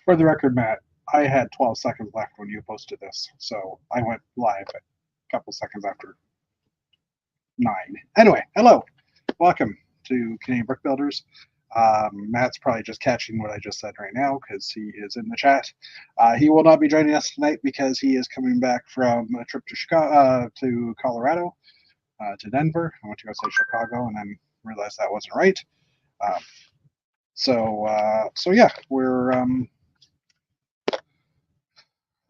For the record, Matt, I had 12 seconds left when you posted this, so I went live a couple seconds after 9. Anyway, hello, welcome to Canadian Brick Builders. Matt's probably just catching what I just said right now because he is in the chat. He will not be joining us tonight because he is coming back from a trip to Chicago, to Colorado, to Denver. I went to go say Chicago and then realized that wasn't right. So yeah, we're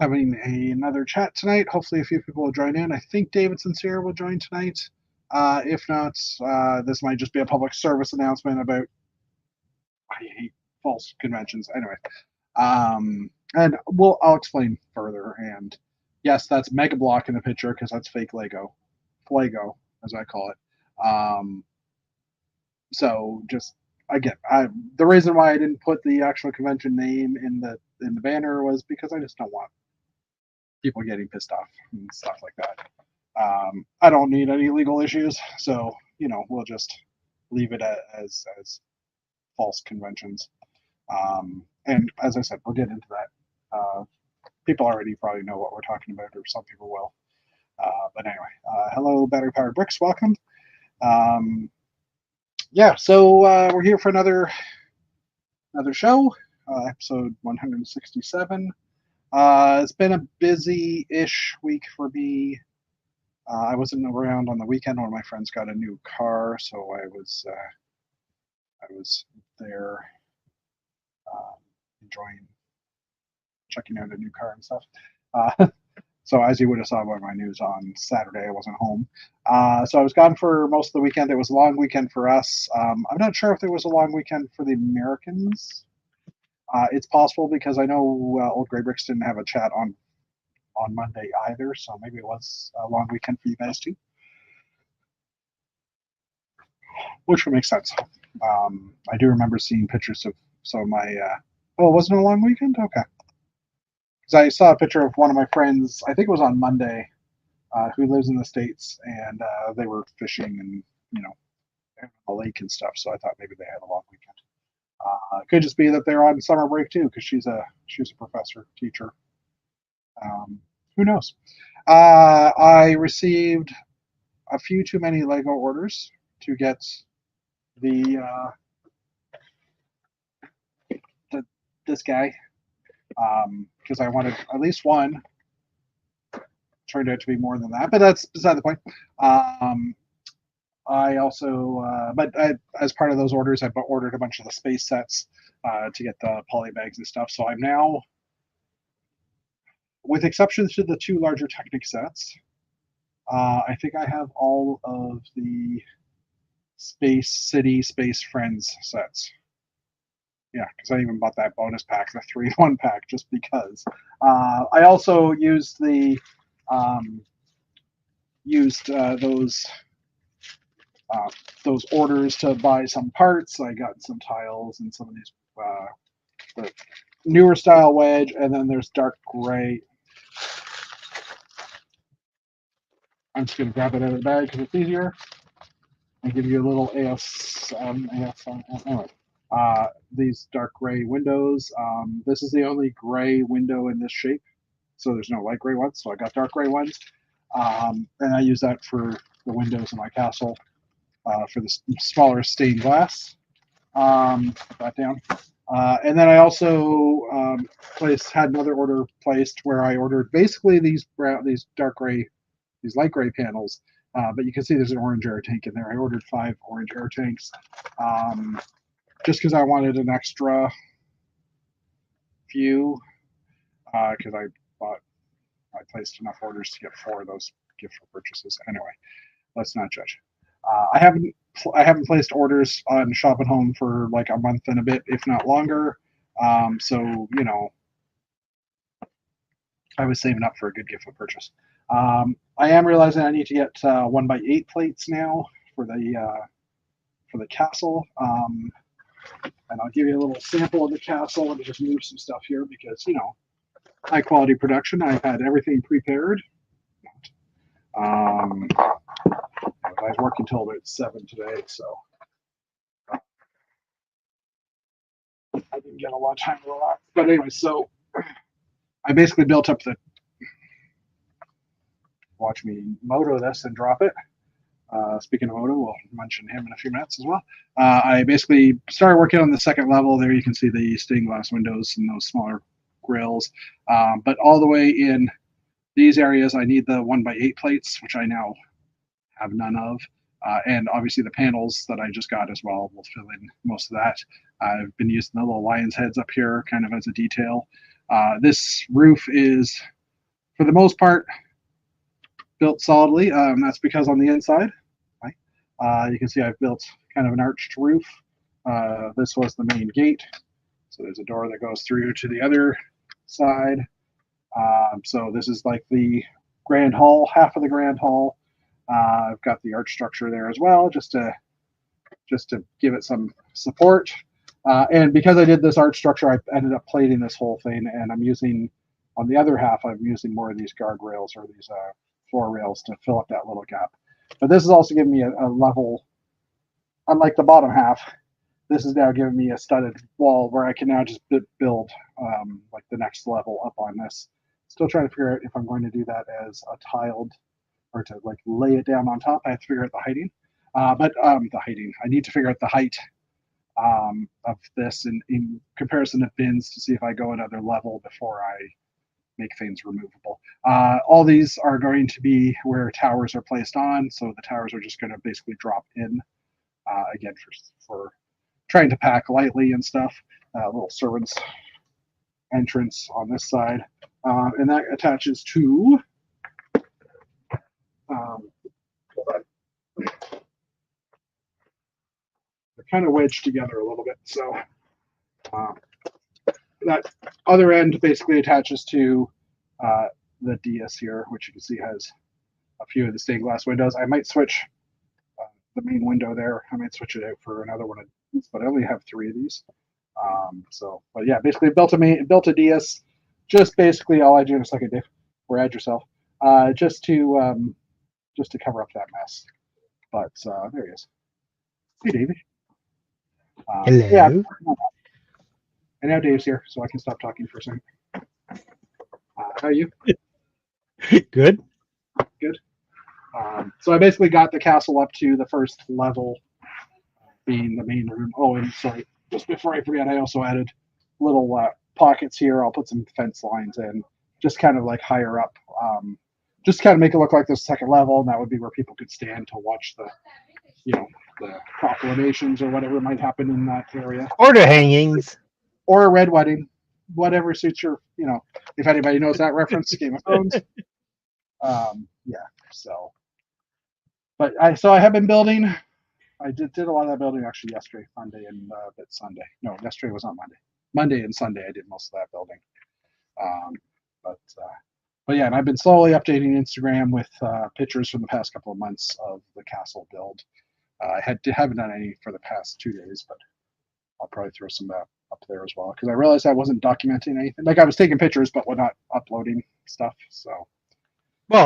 having another chat tonight. Hopefully a few people will join in. I think David Sincere will join tonight. If not, this might just be a public service announcement about, I hate false conventions. Anyway, and I'll explain further. And yes, that's Mega Block in the picture because that's fake Lego, Flago as I call it. So just again, the reason why I didn't put the actual convention name in the banner was because I just don't want people getting pissed off and stuff like that. I don't need any legal issues, so we'll just leave it as false conventions. And as I said, we'll get into that. People already probably know what we're talking about, or some people will. But anyway, hello, Battery Powered Bricks, welcome. Yeah, so we're here for another show, episode 167. It's been a busy-ish week for me. I wasn't around on the weekend. One of my friends got a new car, so I was there enjoying checking out a new car and stuff. So as you would have saw by my news on Saturday, I wasn't home. So I was gone for most of the weekend. It was a long weekend for us. I'm not sure if there was a long weekend for the Americans. It's possible because I know Old Grey Bricks didn't have a chat on Monday either, so maybe it was a long weekend for you guys too, which would make sense. I do remember seeing pictures of some of my. Oh, it wasn't a long weekend? Okay. Because I saw a picture of one of my friends, I think it was on Monday, who lives in the States, and they were fishing and a lake and stuff. So I thought maybe they had a long weekend. It could just be that they're on summer break too, because she's a professor, teacher. Who knows? I received a few too many Lego orders to get this guy, because I wanted at least one. Turned out to be more than that, but that's beside the point. I also, as part of those orders, I ordered a bunch of the space sets to get the poly bags and stuff. So I'm now, with exceptions to the 2 larger Technic sets, I think I have all of the Space City, Space Friends sets. Yeah, because I even bought that bonus pack, the 3-in-1 pack, just because. I also used those orders to buy some parts. I got some tiles and some of these the newer style wedge, and then there's dark gray. I'm just going to grab it out of the bag because it's easier and give you a little anyway. These dark gray windows. This is the only gray window in this shape, so there's no light gray ones. So I got dark gray ones, and I use that for the windows in my castle for the smaller stained glass. Put that down. And then I also had another order placed where I ordered basically these dark gray, these light gray panels, but you can see there's an orange air tank in there. I ordered 5 orange air tanks just because I wanted an extra few because I placed enough orders to get 4 of those gift for purchases. Anyway, let's not judge. I haven't placed orders on Shop at Home for like a month and a bit, if not longer. So I was saving up for a good gift for purchase. I am realizing I need to get 1x8 plates now for the castle. And I'll give you a little sample of the castle. Let me just move some stuff here because high quality production. I've had everything prepared. I was working till about 7 today, so I didn't get a lot of time to relax. But anyway, so I basically built up the. Watch me moto this and drop it. Speaking of Odo, we'll mention him in a few minutes as well. I basically started working on the second level. There you can see the stained glass windows and those smaller grills. But all the way in these areas, I need the 1x8 plates, which I now have none of. And obviously the panels that I just got as well will fill in most of that. I've been using the little lion's heads up here kind of as a detail. This roof is, for the most part, built solidly. That's because on the inside, you can see I've built kind of an arched roof. This was the main gate. So there's a door that goes through to the other side. So this is like the grand hall, half of the grand hall. I've got the arch structure there as well, just to give it some support. And because I did this arch structure, I ended up plating this whole thing, and I'm using, on the other half, I'm using more of these guardrails or these floor rails to fill up that little gap. But this is also giving me a level, unlike the bottom half, this is now giving me a studded wall where I can now just build like the next level up on this. Still trying to figure out if I'm going to do that as a tiled, or to like lay it down on top. I have to figure out the heighting. I need to figure out the height of this in comparison to bins to see if I go another level before I make things removable. All these are going to be where towers are placed on, so the towers are just going to basically drop in, again, for trying to pack lightly and stuff. Little servants entrance on this side, and that attaches to they're kind of wedged together a little bit, so that other end basically attaches to the DS here, which you can see has a few of the stained glass windows. I might switch the main window there. I might switch it out for another one of these, but I only have 3 of these. But yeah, basically built a DS. Just basically, I'll add you in a second, Dave, or add yourself, just to cover up that mess. But there he is. Hey, David. Hello. Yeah. And now Dave's here, so I can stop talking for a second. How are you? Good. Good. So I basically got the castle up to the first level, being the main room. Oh, and sorry, just before I forget, I also added little pockets here. I'll put some fence lines in, just kind of like higher up, just kind of make it look like the second level, and that would be where people could stand to watch the, the proclamations or whatever might happen in that area. Or the hangings. Or a red wedding, whatever suits your, if anybody knows that reference, Game of Thrones. Yeah, so. But I have been building. I did a lot of that building actually yesterday, Monday, and bit Sunday. No, yesterday was not Monday. Monday and Sunday I did most of that building. But yeah, and I've been slowly updating Instagram with pictures from the past couple of months of the castle build. I haven't done any for the past 2 days, but I'll probably throw some up there as well, because I realized I wasn't documenting anything. Like, I was taking pictures, but we're not uploading stuff. So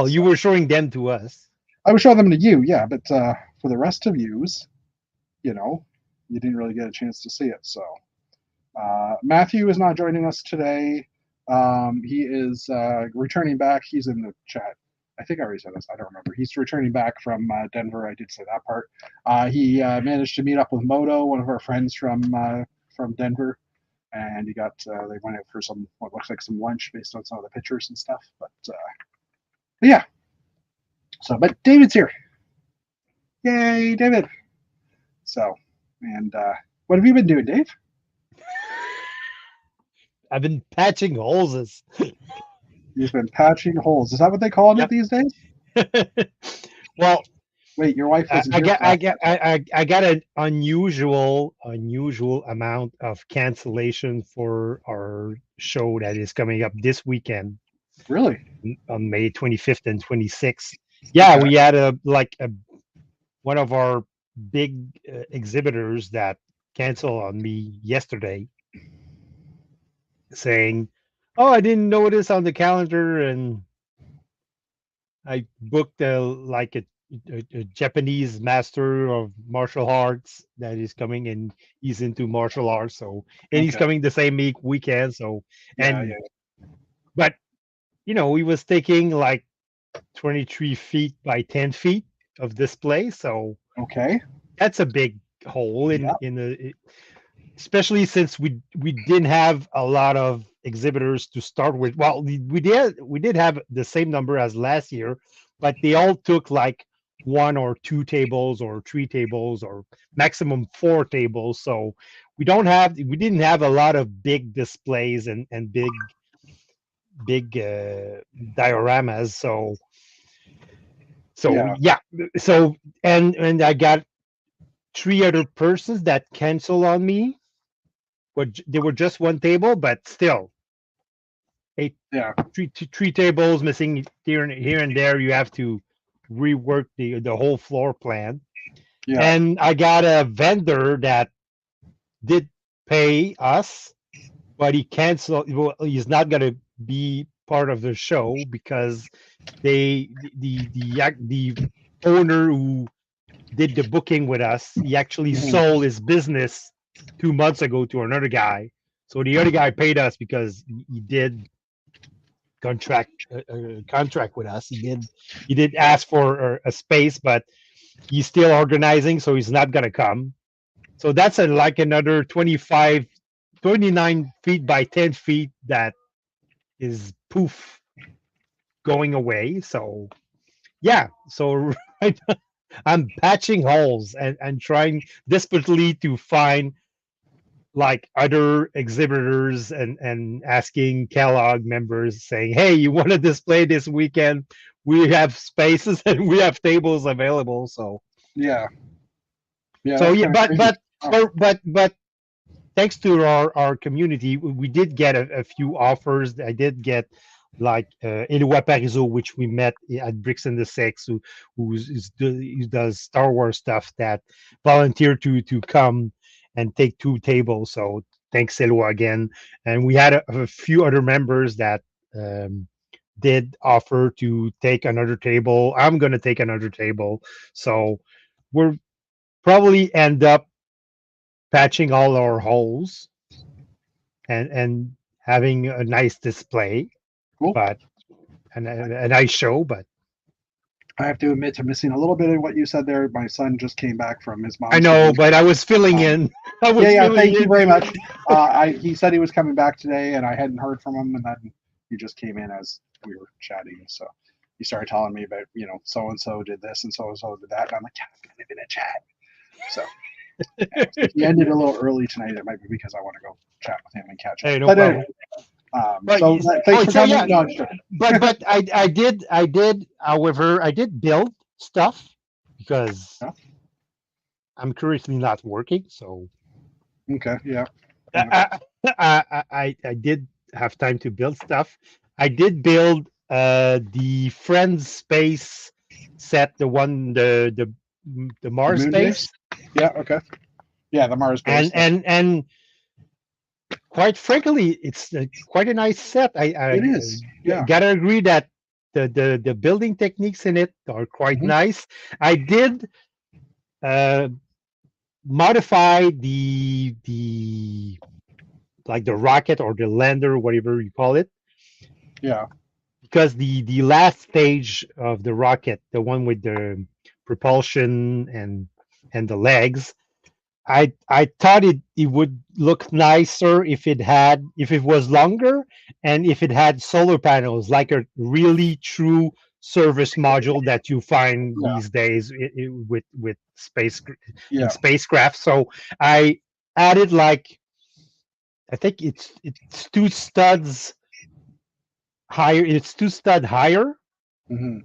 you were showing them to us. I would show them to you, yeah, but for the rest of yous, you didn't really get a chance to see it. So Matthew is not joining us today. He is returning back. He's in the chat. I think I already said this. I don't remember. He's returning back from Denver. I did say that part. He managed to meet up with Moto, one of our friends from Denver, and they went out for what looks like some lunch based on some of the pictures and stuff. But yeah. So, but David's here. Yay, David. So, and what have you been doing, Dave? I've been patching holes. You've been patching holes. Is that what they call it these days? Well, wait, your wife wasn't here. I got an unusual amount of cancellation for our show that is coming up this weekend. Really? On May 25th and 26th. Yeah, okay. We had one of our big exhibitors that canceled on me yesterday, saying, "Oh, I didn't notice on the calendar, and I booked a a Japanese master of martial arts that is coming, and he's into martial arts. So, and he's Okay. coming the same weekend. So, Yeah, and yeah. but he was taking like 23 feet by 10 feet of display. So Okay. that's a big hole Yeah. in the, especially since we didn't have a lot of exhibitors to start with. Well, we did have the same number as last year, but they all took like one or two tables or three tables or maximum four tables. So we didn't have a lot of big displays and big dioramas. So Yeah. yeah, so and I got three other persons that canceled on me. But they were just one table, but still, Yeah. three tables missing here and there. You have to rework the whole floor plan. Yeah. And I got a vendor that did pay us, but he canceled. Well, he's not gonna be part of the show because the owner who did the booking with us, he actually Mhm. sold his business 2 months ago to another guy. So the other guy paid us because he did contract with us. He did ask for a space, but he's still organizing, so he's not gonna come. So that's like another 29 feet by 10 feet that is poof going away. So yeah, so right now, I'm patching holes and trying desperately to find like other exhibitors and asking Kellogg members saying, "Hey, you want to display this weekend? We have spaces and we have tables available." So Yeah. Yeah. so That's yeah, kind of crazy. Oh, but thanks to our community, we did get a few offers. I did get like Eloi Parizeau, which we met at Bricks and the Six, who does Star Wars stuff, that volunteered to come and take two tables. So thanks, Eloi, again. And we had a few other members that um, did offer to take another table. I'm going to take another table. So we're probably end up patching all our holes and having a nice display, cool. but and a nice show. But I have to admit to missing a little bit of what you said there. My son just came back from his I mom's know, vacation. but I was filling in. I Yeah, was yeah. filling Thank you in. very much. He said he was coming back today, and I hadn't heard from him, and then he just came in as we were chatting. So he started telling me about, so and so did this and so did that, and I'm like, yeah, it's kind of in a chat. So he ended a little early tonight. It might be because I want to go chat with him and catch up. Hey, no But problem. anyway, But thanks oh, for so coming. yeah, No, sure. but I did. However, I did build stuff because Yeah. I'm currently not working. So Okay. Yeah. I did have time to build stuff. I did build the Friends Space set, the The Mars moon base. Space, Yeah. Okay. Yeah. The Mars base. and quite frankly, it's quite a nice set. It is. Yeah. Gotta agree that the building techniques in it are quite Hmm. nice. I did uh, modify the like the rocket or the lander, whatever you call it, Yeah. because the last stage of the rocket, the one with the propulsion and the legs, I thought it would look nicer if it was longer and if it had solar panels, like a really true service module that you find Yeah. these days with in Yeah. spacecraft. So I added like, I think it's two studs higher. It's two stud higher, Hmm.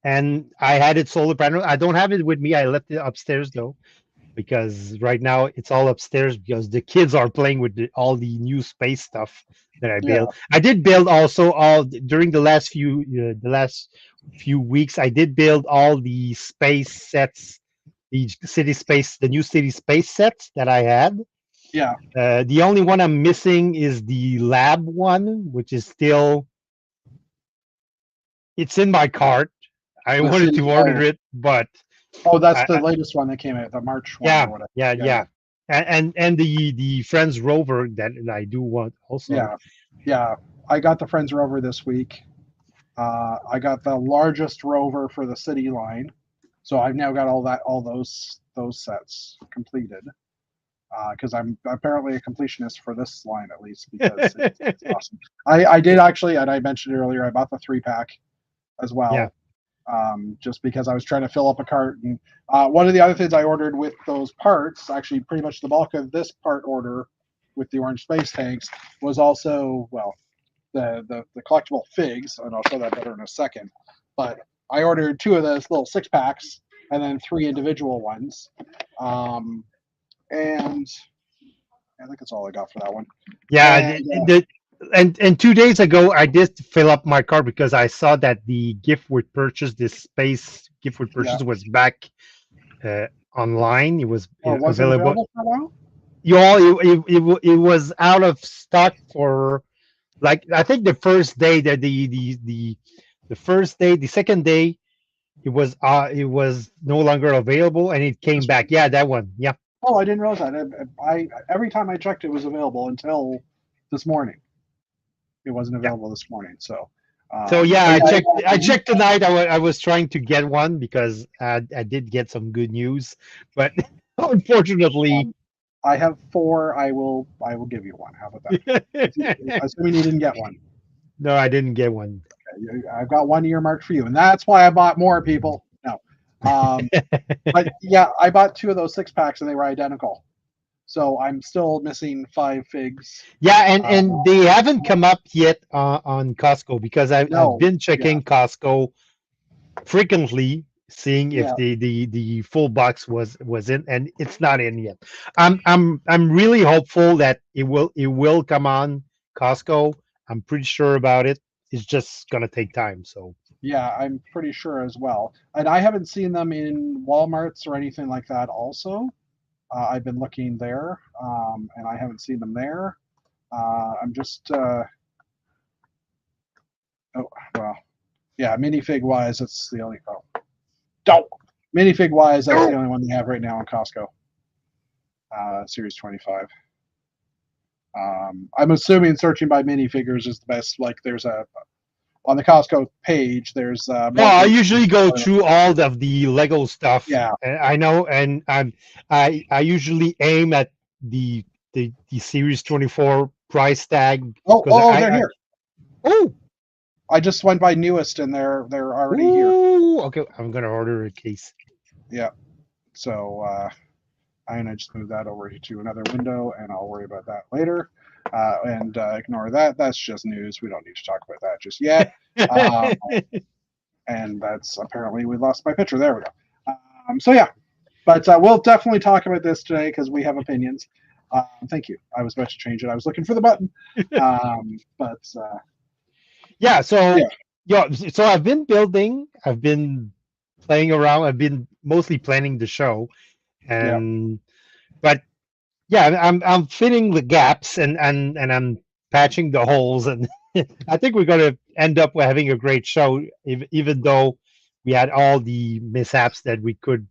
and I had it solar panel. I don't have it with me. I left it upstairs though, because right now it's all upstairs because the kids are playing with all the new space stuff that I Yeah. built. I did build also all during the last few weeks. I did build all the space sets, the new city space sets that I had. Yeah. The only one I'm missing is the lab one, which is still, it's in my cart. I The wanted city- to order it, but Oh, that's the I- latest one that came out, the March one yeah, or whatever. yeah. And the Friends Rover that I do want also. Yeah. I got the Friends Rover this week. I got the largest Rover for the city line, so I've now got all those sets completed. Because I'm apparently a completionist for this line at least because it's awesome. I did actually, and I mentioned it earlier, I bought the 3-pack as well. Yeah. Just because I was trying to fill up a cart. And one of the other things I ordered with those parts, actually pretty much the bulk of this part order with the orange space tanks was also, well, the collectible figs, and I'll show that better in a second. But I ordered 2 of those little 6-packs and then 3 individual ones. And I think that's all I got for that one. Yeah, and 2 days ago I did fill up my cart because I saw that the gift with purchase, this space gift with purchase, was back online. It was Was it available for a while? It was out of stock for like I think the first day that the first day, the second day it was no longer available and it came back. Yeah, that one. Yeah. Oh, I didn't realize that. I every time I checked, it was available until this morning. It wasn't available this morning. So. So yeah, I checked tonight. I was trying to get one because I did get some good news, but unfortunately, I have 4. I will give you one. How about that? Assuming you didn't get one. No, I didn't get one. Okay, I've got one earmarked for you, and that's why I bought more, people. No, but yeah, I bought 2 of those 6-packs, and they were identical. So I'm still missing 5 figs. Yeah, and they haven't come up yet on Costco because I've been checking Costco frequently, seeing if the full box was in, and it's not in yet. I'm really hopeful that it will come on Costco. I'm pretty sure about it. It's just gonna take time. So yeah, I'm pretty sure as well. And I haven't seen them in Walmarts or anything like that. Also, I've been looking there, and I haven't seen them there. I'm just minifig wise, it's the only minifig wise, that's the only one they have right now in Costco. Series 25. I'm assuming searching by minifigures is the best. Like there's on the Costco page, there's I usually go through all of the Lego stuff. Yeah, I know, and I usually aim at the Series 24 price tag. They're here. Oh, I just went by newest, and they're already here. Okay, I'm gonna order a case. Yeah. So I'm gonna just move that over to another window, and I'll worry about that later. And ignore that. That's just news. We don't need to talk about that just yet. And that's apparently we lost my picture. There we go. So yeah, but we'll definitely talk about this today because we have opinions. Thank you. I was about to change it. I was looking for the button. Yeah. So So I've been building. I've been playing around. I've been mostly planning the show, and but. Yeah, I'm filling the gaps and I'm patching the holes, and I think we're going to end up having a great show, even though we had all the mishaps that we could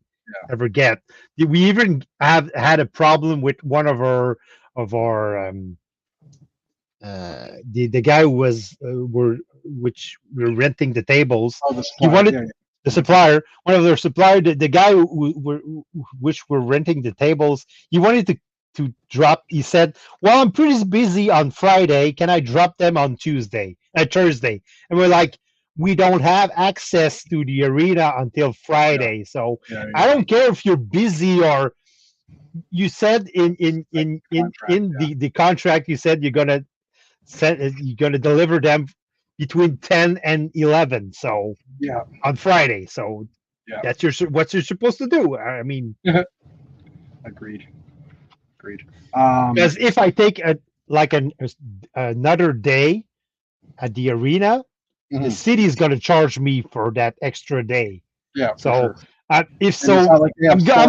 ever get. We even have had a problem with one of our the guy who was which we're renting the tables. He wanted. The supplier, one of their supplier, the guy which were renting the tables, he wanted to drop. He said, "Well, I'm pretty busy on Friday. Can I drop them on Thursday?" And we're like, "We don't have access to the arena until Friday, so I don't care if you're busy or." You said in the contract, you said you're gonna deliver them between 10 and 11. So on Friday. So that's what you're supposed to do. I mean, agreed. Because if I take another day at the arena, the city is going to charge me for that extra day. Yeah. So I'm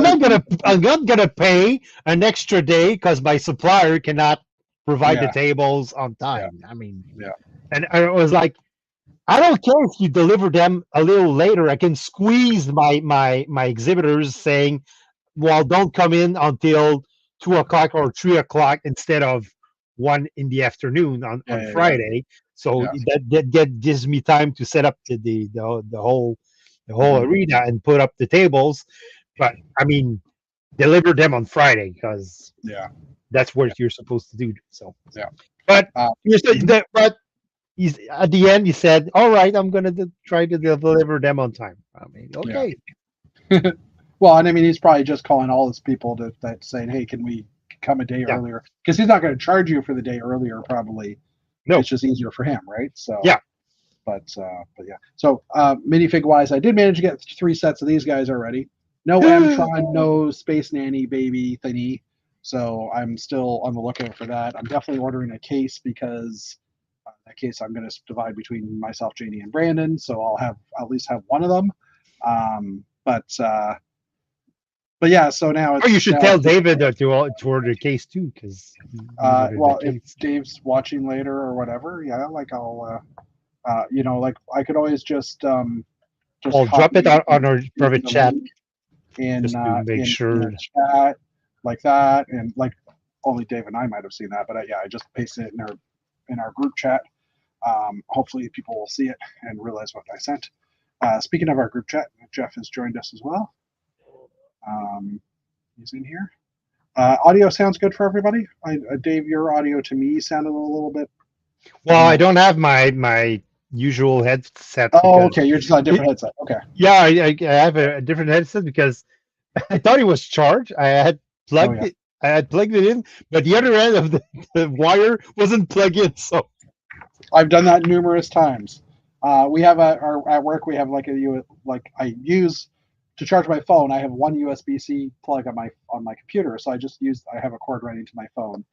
not gonna pay an extra day because my supplier cannot provide the tables on time. I mean, and I was like, I don't care if you deliver them a little later. I can squeeze my exhibitors saying, well, don't come in until 2 o'clock or 3 o'clock instead of 1 in the afternoon on Yeah. Friday. So Yeah. that gives me time to set up the whole Mhm. arena and put up the tables. But I mean, deliver them on Friday because Yeah. that's what you're supposed to do. So, Yeah. but Uh, you said mhm. that, but at the end, he said, "All right, I'm gonna try to deliver them on time." I mean, Yeah. okay. Well, and I mean, he's probably just calling all his people that saying, "Hey, can we come a day Yeah. earlier?" Because he's not going to charge you for the day earlier. Probably, No. it's just easier for him, right? So, Yeah. but yeah. So, minifig wise, I did manage to get 3 sets of these guys already. No Mtron, no Space Nanny baby thingy. So I'm still on the lookout for that. I'm definitely ordering a case because that case I'm going to divide between myself, Janie, and Brandon. So I'll at least have one of them. But yeah, so now Or you it's should tell David to order a case too, because he ordered the well, if case. Dave's watching later or whatever, yeah, like like I could always just I'll drop it copy on our private the chat link in just to make in a sure. chat like that, and like only Dave and I might have seen that, but yeah, I just pasted it in our group chat. Hopefully, people will see it and realize what I sent. Speaking of our group chat, Jeff has joined us as well. He's in here. Audio sounds good for everybody. Dave, your audio to me sounded a little bit. Well, I don't have my usual headset Oh, because okay. You're just on a it, different headset. Okay. yeah, I have a different headset because I thought it was charged. Oh yeah. I had plugged it in, but the other end of the wire wasn't plugged in. So I've done that numerous times. We have at work we have like I use to charge my phone. I have one USB-C plug on my computer, so I have a cord running to my phone,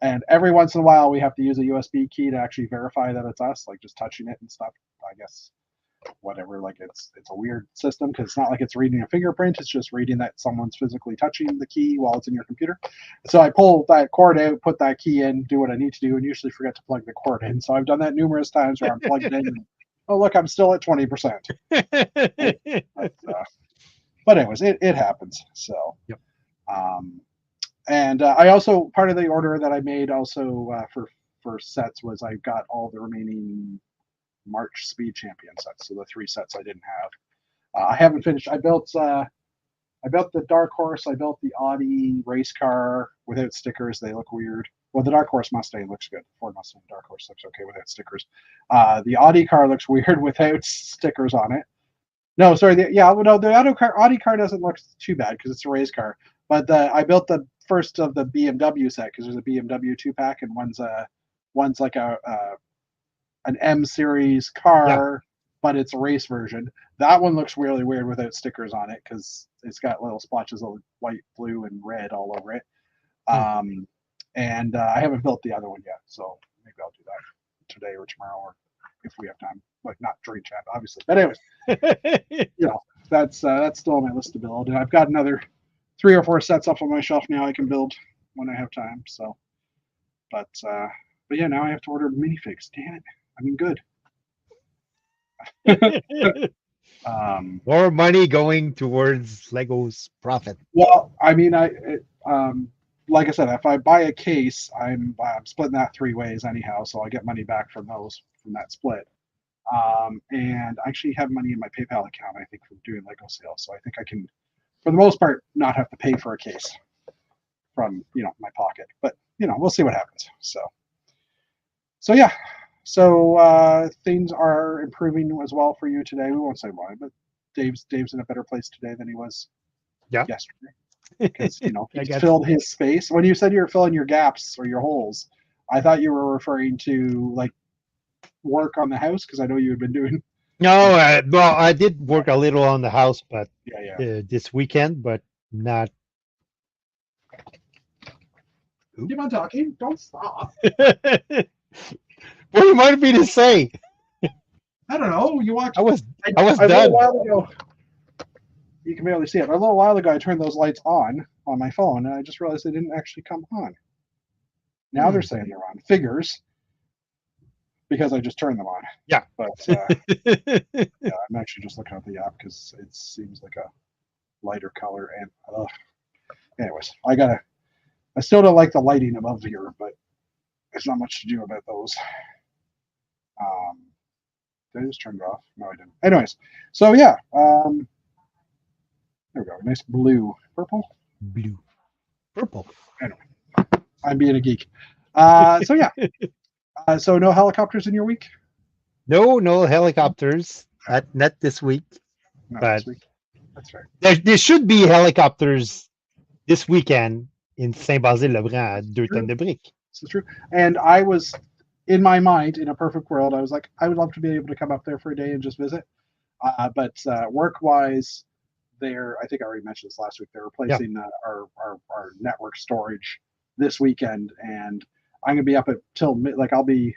and every once in a while we have to use a USB key to actually verify that it's us, like just touching it and stuff. I guess whatever, like it's a weird system because it's not like it's reading a fingerprint, it's just reading that someone's physically touching the key while it's in your computer. So I pull that cord out, put that key in, do what I need to do, and usually forget to plug the cord in. So I've done that numerous times where I'm plugged in and, oh look, I'm still at 20%. But anyways, it happens. So yep. And I also, part of the order that I made also for sets was I got all the remaining March Speed Champion sets, so the 3 sets I didn't have. I haven't finished. I built the Dark Horse. I built the Audi race car without stickers. They look weird. Well, the Dark Horse Mustang looks good. Ford Mustang Dark Horse looks okay without stickers. The Audi car looks weird without stickers on it. No, sorry. The Audi car doesn't look too bad because it's a race car. But I built the first of the BMW set because there's a BMW 2-pack and one's like an M series car, but it's a race version. That one looks really weird without stickers on it because it's got little splotches of white, blue, and red all over it. And I haven't built the other one yet, so maybe I'll do that today or tomorrow, or if we have time. Like not during chat, obviously. But anyways, that's still on my list to build, and I've got another 3 or 4 sets up on my shelf now. I can build when I have time. So, but yeah, now I have to order minifigs. Damn it! I mean, good. More money going towards Lego's profit. Well, I mean, like I said, if I buy a case, I'm splitting that 3 ways anyhow, so I get money back from that split. And I actually have money in my PayPal account, I think, from doing Lego sales, so I think I can, for the most part, not have to pay for a case from my pocket. But we'll see what happens. So yeah. So things are improving as well for you today. We won't say why, but Dave's in a better place today than he was yesterday because he's filled his space. When you said you were filling your gaps or your holes, I thought you were referring to like work on the house because I know you had been doing. No, well, I did work a little on the house, but Yeah. This weekend, but not. Keep on talking. Don't stop. What do you want me to say? I don't know. You watched. I was done. A little while ago, you can barely see it. But a little while ago, I turned those lights on my phone, and I just realized they didn't actually come on. Now they're saying they're on. Figures. because I just turned them on. Yeah. But yeah, I'm actually just looking at the app because it seems like a lighter color. And anyways, I still don't like the lighting above here, but there's not much to do about those. Did I just turn it off? No, I didn't. Anyways, so yeah, there we go. Nice blue, purple, Blue, purple. Anyway, I'm being a geek. So yeah, so no helicopters in your week? No helicopters. Not this week. No, but this week. That's fair. There should be helicopters this weekend in Saint-Basile-le-Grand at 2 tonnes de briques. This is true. And I was, in my mind, in a perfect world, I was like, I would love to be able to come up there for a day and just visit. But work-wise, I think I already mentioned this last week, they're replacing our network storage this weekend. And I'm going to be up till I'll be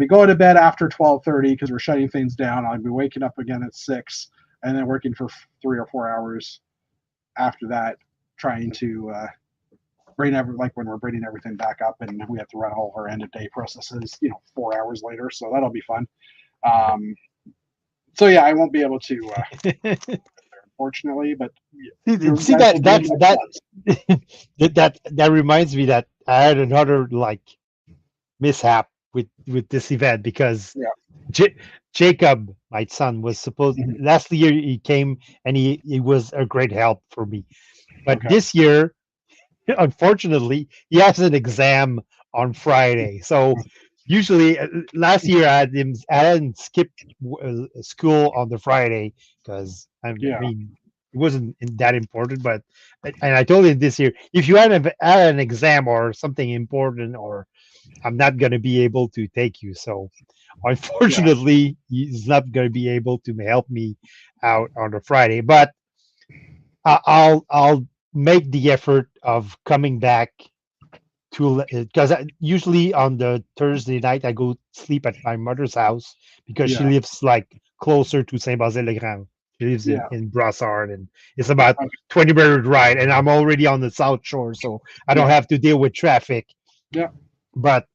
going to bed after 12:30 because we're shutting things down. I'll be waking up again at 6 and then working for 3 or 4 hours after that, trying to when we're bringing everything back up, and we have to run all of our end of day processes, 4 hours later. So that'll be fun. So yeah, I won't be able to, unfortunately. But see that reminds me that I had another mishap with this event because Jacob, my son, was supposed last year he came and he was a great help for me, but this year, unfortunately, he has an exam on Friday. So usually last year I hadn't skipped school on the Friday because I mean it wasn't that important. But and I told him this year, if you had an exam or something important, or I'm not going to be able to take you. So unfortunately, he's not going to be able to help me out on the Friday. But I'll make the effort of coming back to, because usually on the Thursday night I go sleep at my mother's house because she lives closer to Saint-Basile-le-Grand. She lives in Brossard, and it's about 20-minute ride, and I'm already on the South Shore, so I don't have to deal with traffic. Yeah. But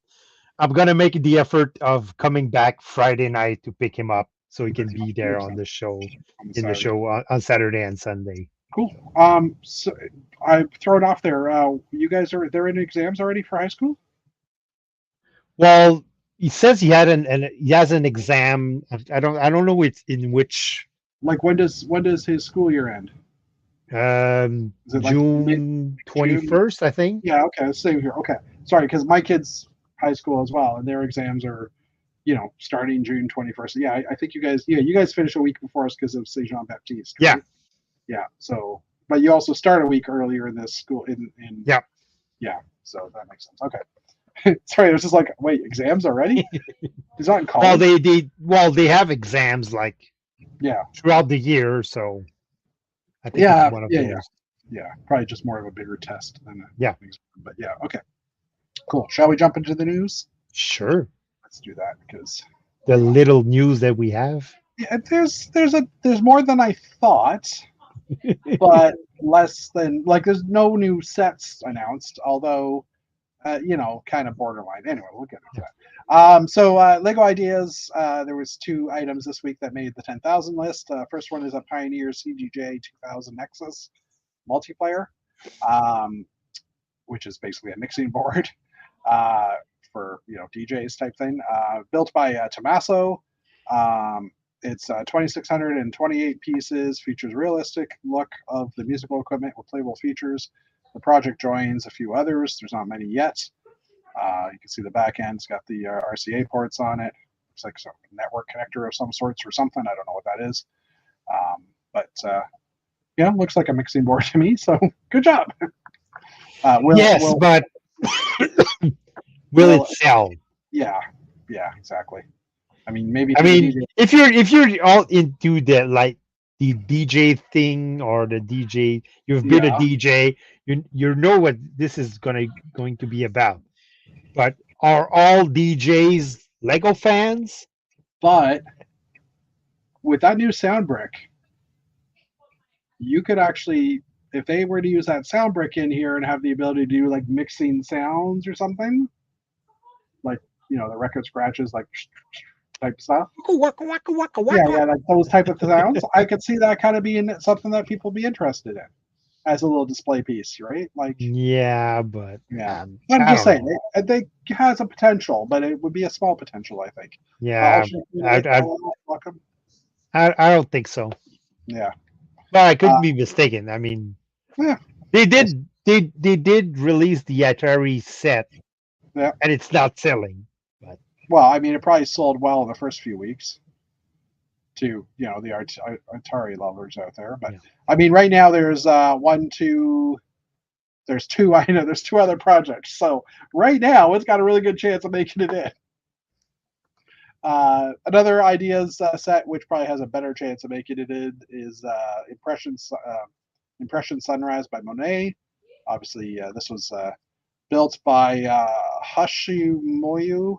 I'm gonna make the effort of coming back Friday night to pick him up so he can be there on the show on Saturday and Sunday. Cool. So I've thrown off there. You guys they're in exams already for high school? Well, he says he has an exam. I don't know in which. When does his school year end? June 21st, I think. Yeah. Okay. Same here. Okay. Sorry, because my kids' high school as well, and their exams are, starting June 21st. Yeah, I think you guys finish a week before us because of Saint Jean Baptiste. Right? Yeah. So, but you also start a week earlier in this school. Yeah. So that makes sense. Okay. Sorry, I was just wait, exams already? He's not in college. They have exams throughout the year, so I think it's one of those. Yeah, probably just more of a bigger test than but yeah, okay. Cool. Shall we jump into the news? Sure. Let's do that because the little news that we have. Yeah, there's more than I thought, but less than there's no new sets announced, although kind of borderline. Anyway, we'll get into that. So Lego Ideas, there was 2 items this week that made the 10,000 list. First one is a Pioneer CDJ 2000 Nexus multiplayer, which is basically a mixing board for DJs type thing. Built by Tommaso. It's 2,628 pieces. Features realistic look of the musical equipment with playable features. The project joins a few others. There's not many yet. You can see the back end. It's got the RCA ports on it. Looks like some network connector of some sorts or something. I don't know what that is. But looks like a mixing board to me. So good job. But will it sell? Yeah, exactly. I mean, maybe. If you're all into the DJ thing or the DJ, you've been a DJ, you know what this is going to be about. But are all DJs Lego fans? But with that new sound brick, you could actually, if they were to use that sound brick in here and have the ability to do mixing sounds or something, the record scratches like type stuff. Waka, waka, waka, Yeah, waka. like those type of sounds. I could see that kind of being something that people be interested in as a little display piece, right? Like, Yeah, but yeah. I'm I just don't saying, know. it has a potential, but it would be a small potential, I think. Yeah, I, Welcome. I don't think so. Yeah. But I could Uh, be mistaken. I mean, yeah. they did release the Atari set, Yeah. and it's not selling. But Well, I mean, it probably sold well in the first few weeks to the Atari lovers out there. But yeah. I mean, right now there's one, two. There's two. I know there's two other projects. So right now it's got a really good chance of making it in. Another ideas set, which probably has a better chance of making it in, is Impression Sunrise by Monet. Obviously, this was built by Hashimoyu.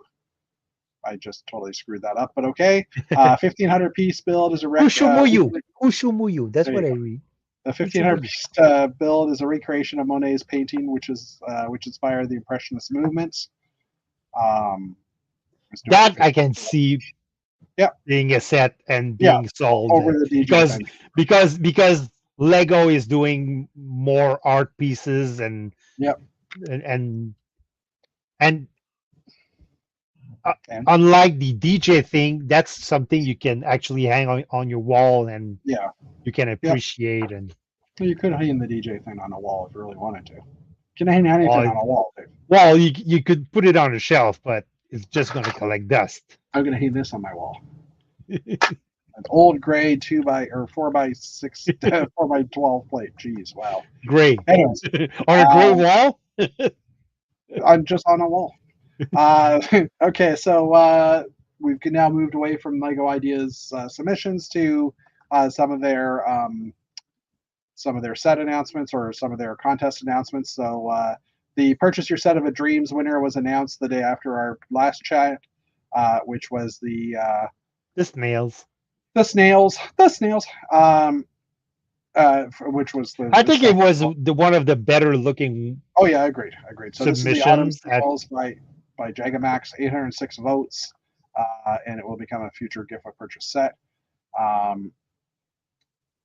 I just totally screwed that up, but okay. 1,500 piece build is a Ushumuyu. That's what I go. read. The 1,500 piece build is a recreation of Monet's painting, which inspired the Impressionist movements. That I can see. Yeah. Being a set and being sold over the DJ because Lego is doing more art pieces and and unlike the DJ thing, that's something you can actually hang on your wall and you can appreciate. And well, you could hang the DJ thing on a wall if you really wanted to. You can hang anything on a wall, Dave. Well, you could put it on a shelf, but it's just going to collect dust. I'm going to hang this on my wall. An old gray 4x6 4x12 plate. Jeez, wow. Gray. Anyways, on a gray wall? I'm just on a wall. Okay, so we've now moved away from Lego Ideas submissions to some of their set announcements or some of their contest announcements. So the Purchase Your Set of a Dreams winner was announced the day after our last chat, which was the snails. The snails. Which was the. I think it was the one of the better looking. Oh yeah, I agreed. So submissions. This is the Autumn Sequels by Jagamax, 806 votes, and it will become a future gift of purchase set.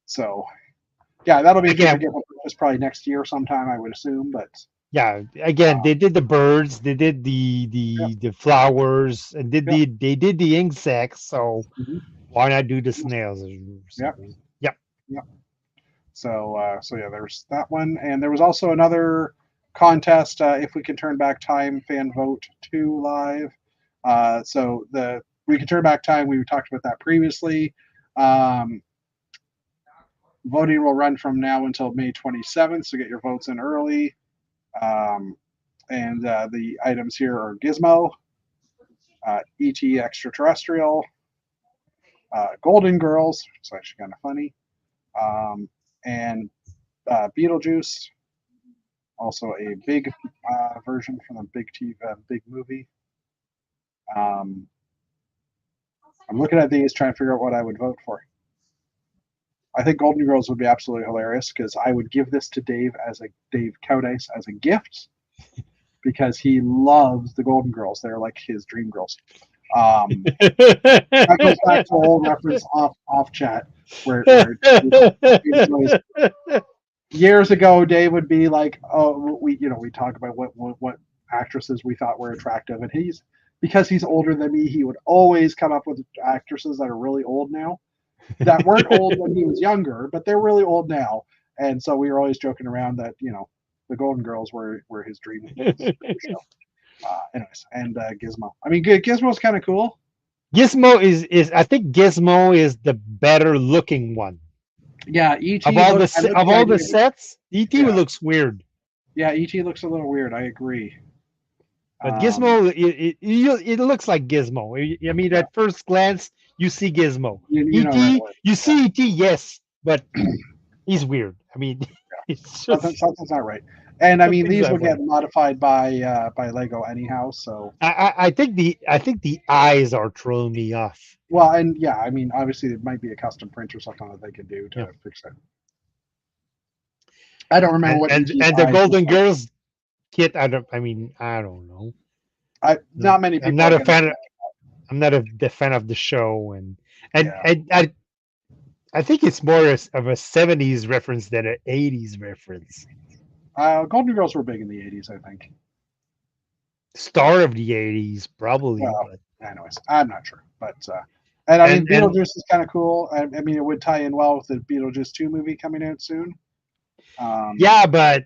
So, yeah, that'll be a future gift of purchase probably next year sometime, I would assume. But yeah, again, they did the birds, they did the flowers, and they did the insects. So why not do the snails? Yep. So yeah, there's that one, and there was also another contest. If we can turn back time, fan vote 2 live. So we can turn back time. We talked about that previously. Voting will run from now until May 27th, so get your votes in early. And the items here are Gizmo, ET Extraterrestrial, Golden Girls, it's actually kind of funny, and Beetlejuice, also a big version from the big movie. I'm looking at these, trying to figure out what I would vote for. I think Golden Girls would be absolutely hilarious because I would give this to Dave Cowdice as a gift because he loves the Golden Girls. They're like his dream girls. That goes back to an old reference off chat where years ago Dave would be like, "Oh, we talk about what actresses we thought were attractive," and because he's older than me, he would always come up with actresses that are really old now. That weren't old when he was younger, but they're really old now. And so we were always joking around that, the Golden Girls were his dream. Anyways, and Gizmo. I mean, Gizmo's kind of cool. Gizmo is I think Gizmo is the better looking one. Yeah, ET. Of all the sets, ET looks weird. Yeah, ET looks a little weird. I agree. But Gizmo, it looks like Gizmo. I mean, at first glance, you see Gizmo. ET, you see ET, yes, but he's weird. I mean, it's just, something's not right. And I mean, these will get modified by Lego anyhow. So I think the eyes are throwing me off. Well, and yeah, I mean, obviously it might be a custom print or something that they can do to fix it. I don't remember and the Golden Girls kit. I don't know. Not many people. I'm not are a gonna fan. check. I'm not the fan of the show, and Yeah. I think it's more of a '70s reference than an '80s reference. Golden Girls were big in the '80s, I think. Start of the '80s, probably, Well, but anyways, I'm not sure, but and I mean, and Beetlejuice is kind of cool. I mean, it would tie in well with the Beetlejuice 2 movie coming out soon. yeah, but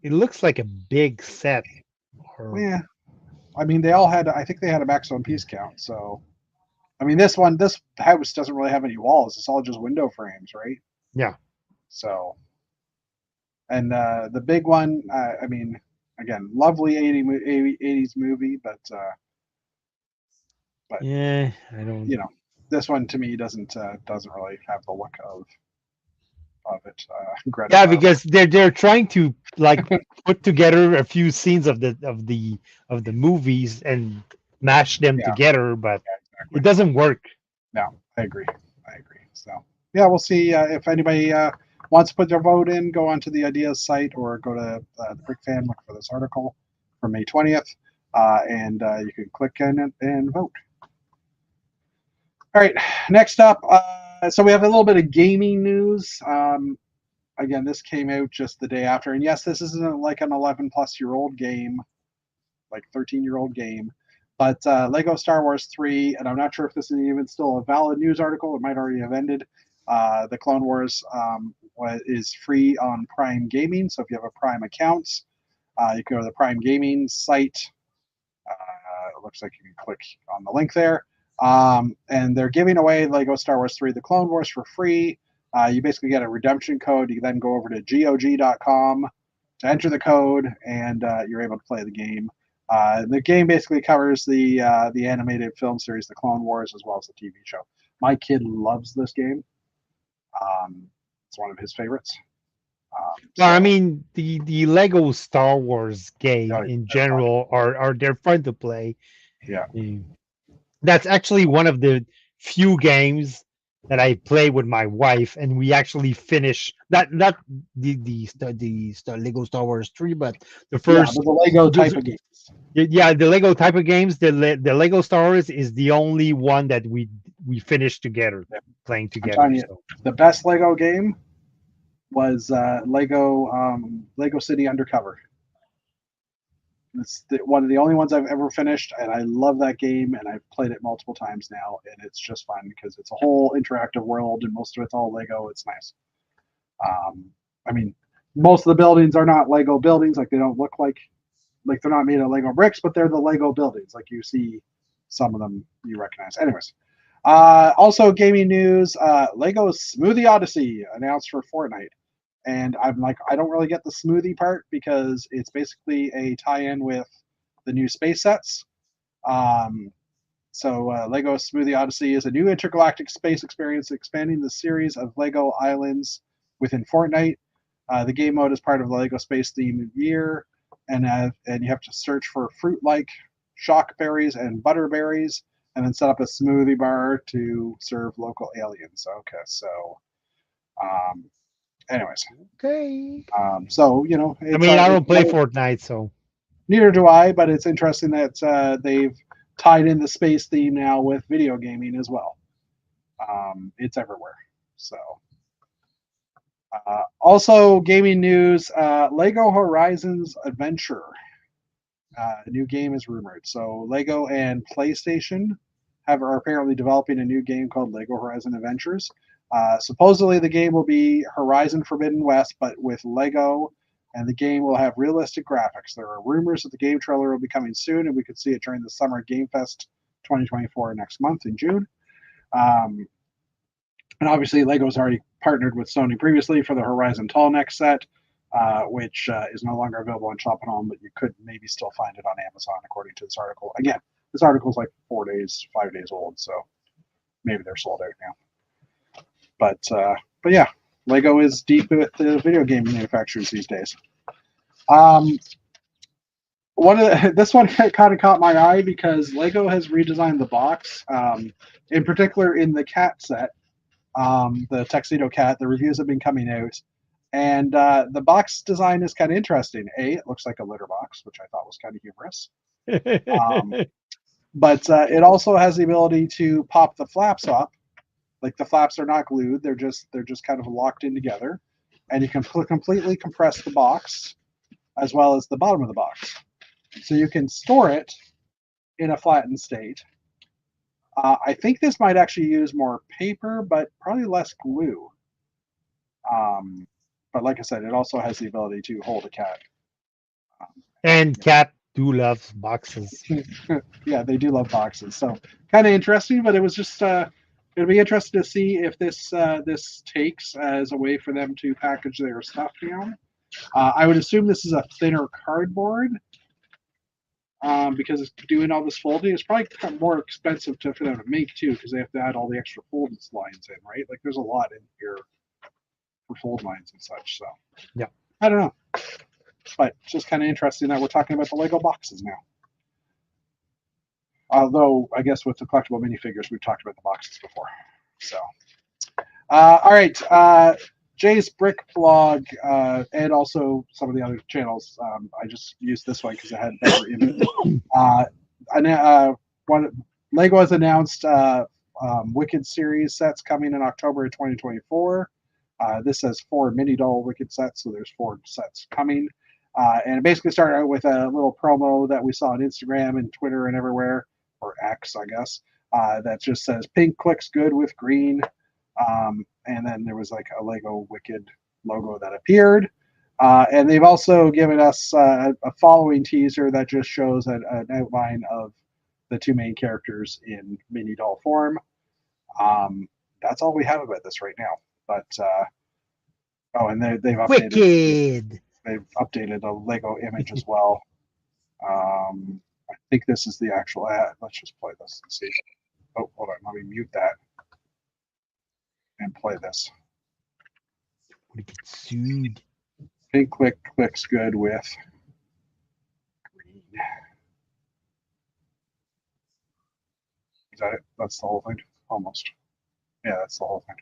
it looks like a big set. Or Yeah, I mean, they all had. I think they had a maximum piece count. So, I mean, this house doesn't really have any walls. It's all just window frames, right? yeah, So, and the big one, I mean, again, lovely 80s movie, but yeah, I don't. you know, this one to me doesn't really have the look of it. Greta Yeah, Garbo. because they're trying to like put together a few scenes of the movies and mash them Yeah, together, but exactly. it doesn't work. No, I agree. I agree. So yeah, we'll see if anybody wants to put their vote in. Go onto the Ideas site or go to the Brick Fan, look for this article from May 20th, and you can click in and vote. All right, next up, so we have a little bit of gaming news. Again, this came out just the day after, and yes, this isn't like an 11-plus-year-old game, like 13-year-old game, but Lego Star Wars 3, and I'm not sure if this is even still a valid news article. It might already have ended. The Clone Wars is free on Prime Gaming, so if you have a Prime account, you can go to the Prime Gaming site. It looks like you can click on the link there. And they're giving away Lego Star Wars 3 The Clone Wars for free. You basically get a redemption code. You then go over to GOG.com to enter the code, and you're able to play the game. The game basically covers the animated film series, The Clone Wars, as well as the TV show. My kid loves this game. It's one of his favorites. Well, I So, mean, the Lego Star Wars game oh, in they're fun. general are they're fun to play. Yeah. That's actually one of the few games that I play with my wife, and we actually finish not the Lego Star Wars 3, but the Yeah, first. but the Lego type of games. Yeah, the Lego type of games. The Lego Star Wars is the only one that we finished together, Yeah. playing I'm together. telling you, So the best Lego game was Lego City Undercover. It's one of the only ones I've ever finished, and I love that game, and I've played it multiple times now, and it's just fun because it's a whole interactive world, and most of it's all Lego. It's nice. I mean, most of the buildings are not Lego buildings; like they don't look like they're not made of Lego bricks, but they're the Lego buildings. Like you see some of them you recognize. Anyways, also gaming news: Lego Smoothie Odyssey announced for Fortnite. And I'm like, I don't really get the smoothie part because it's basically a tie-in with the new space sets. So Lego Smoothie Odyssey is a new intergalactic space experience expanding the series of Lego islands within Fortnite. The game mode is part of the Lego Space Theme year, and you have to search for fruit-like shock berries and butter berries, and then set up a smoothie bar to serve local aliens. Okay, so um, anyways, okay. so I it's mean, I don't play Fortnite, so neither do I, but it's interesting that they've tied in the space theme now with video gaming as well. It's everywhere. So, also gaming news: Lego Horizons Adventure. A new game is rumored. So Lego and PlayStation are apparently developing a new game called Lego Horizon Adventures. Supposedly, the game will be Horizon Forbidden West, but with Lego, and the game will have realistic graphics. There are rumors that the game trailer will be coming soon, and we could see it during the Summer Game Fest 2024 next month in June. And obviously, Lego's already partnered with Sony previously for the Horizon Tall Neck set, which is no longer available on Shop and Home, but you could maybe still find it on Amazon, according to this article. Again, this article is like 5 days old, so maybe they're sold out now. But yeah, Lego is deep with the video game manufacturers these days. This one kind of caught my eye because Lego has redesigned the box, in particular in the cat set, the Tuxedo Cat. The reviews have been coming out, and the box design is kind of interesting. It looks like a litter box, which I thought was kind of humorous. But it also has the ability to pop the flaps up. Like the flaps are not glued; they're just kind of locked in together, and you can completely compress the box as well as the bottom of the box, so you can store it in a flattened state. I think this might actually use more paper, but probably less glue. But like I said, it also has the ability to hold a cat. And cat do love boxes. Yeah, they do love boxes. So kind of interesting, but it was just it'll be interesting to see if this takes as a way for them to package their stuff down. I would assume this is a thinner cardboard because it's doing all this folding. It's probably more expensive for them to make too because they have to add all the extra fold lines in, right? Like there's a lot in here for fold lines and such. So yeah, I don't know, but it's just kind of interesting that we're talking about the Lego boxes now. Although I guess with the collectible minifigures, we've talked about the boxes before. So, all right, Jay's Brick blog and also some of the other channels. I just used this one because it had better image. Lego has announced Wicked series sets coming in October of 2024. This says 4 mini doll Wicked sets, so there's 4 sets coming. And it basically started out with a little promo that we saw on Instagram and Twitter and everywhere, or X, I guess, that just says pink clicks good with green. And then there was like a Lego Wicked logo that appeared. And they've also given us a following teaser that just shows an outline of the 2 main characters in mini doll form. That's all we have about this right now. But oh, and they've updated. Wicked. They've updated a Lego image as well. I think this is the actual ad. Let's just play this and see. Oh, hold on. Let me mute that and play this. Wicked sued. Pink clicks good with green. Is that it? That's the whole thing? Almost. Yeah, that's the whole thing.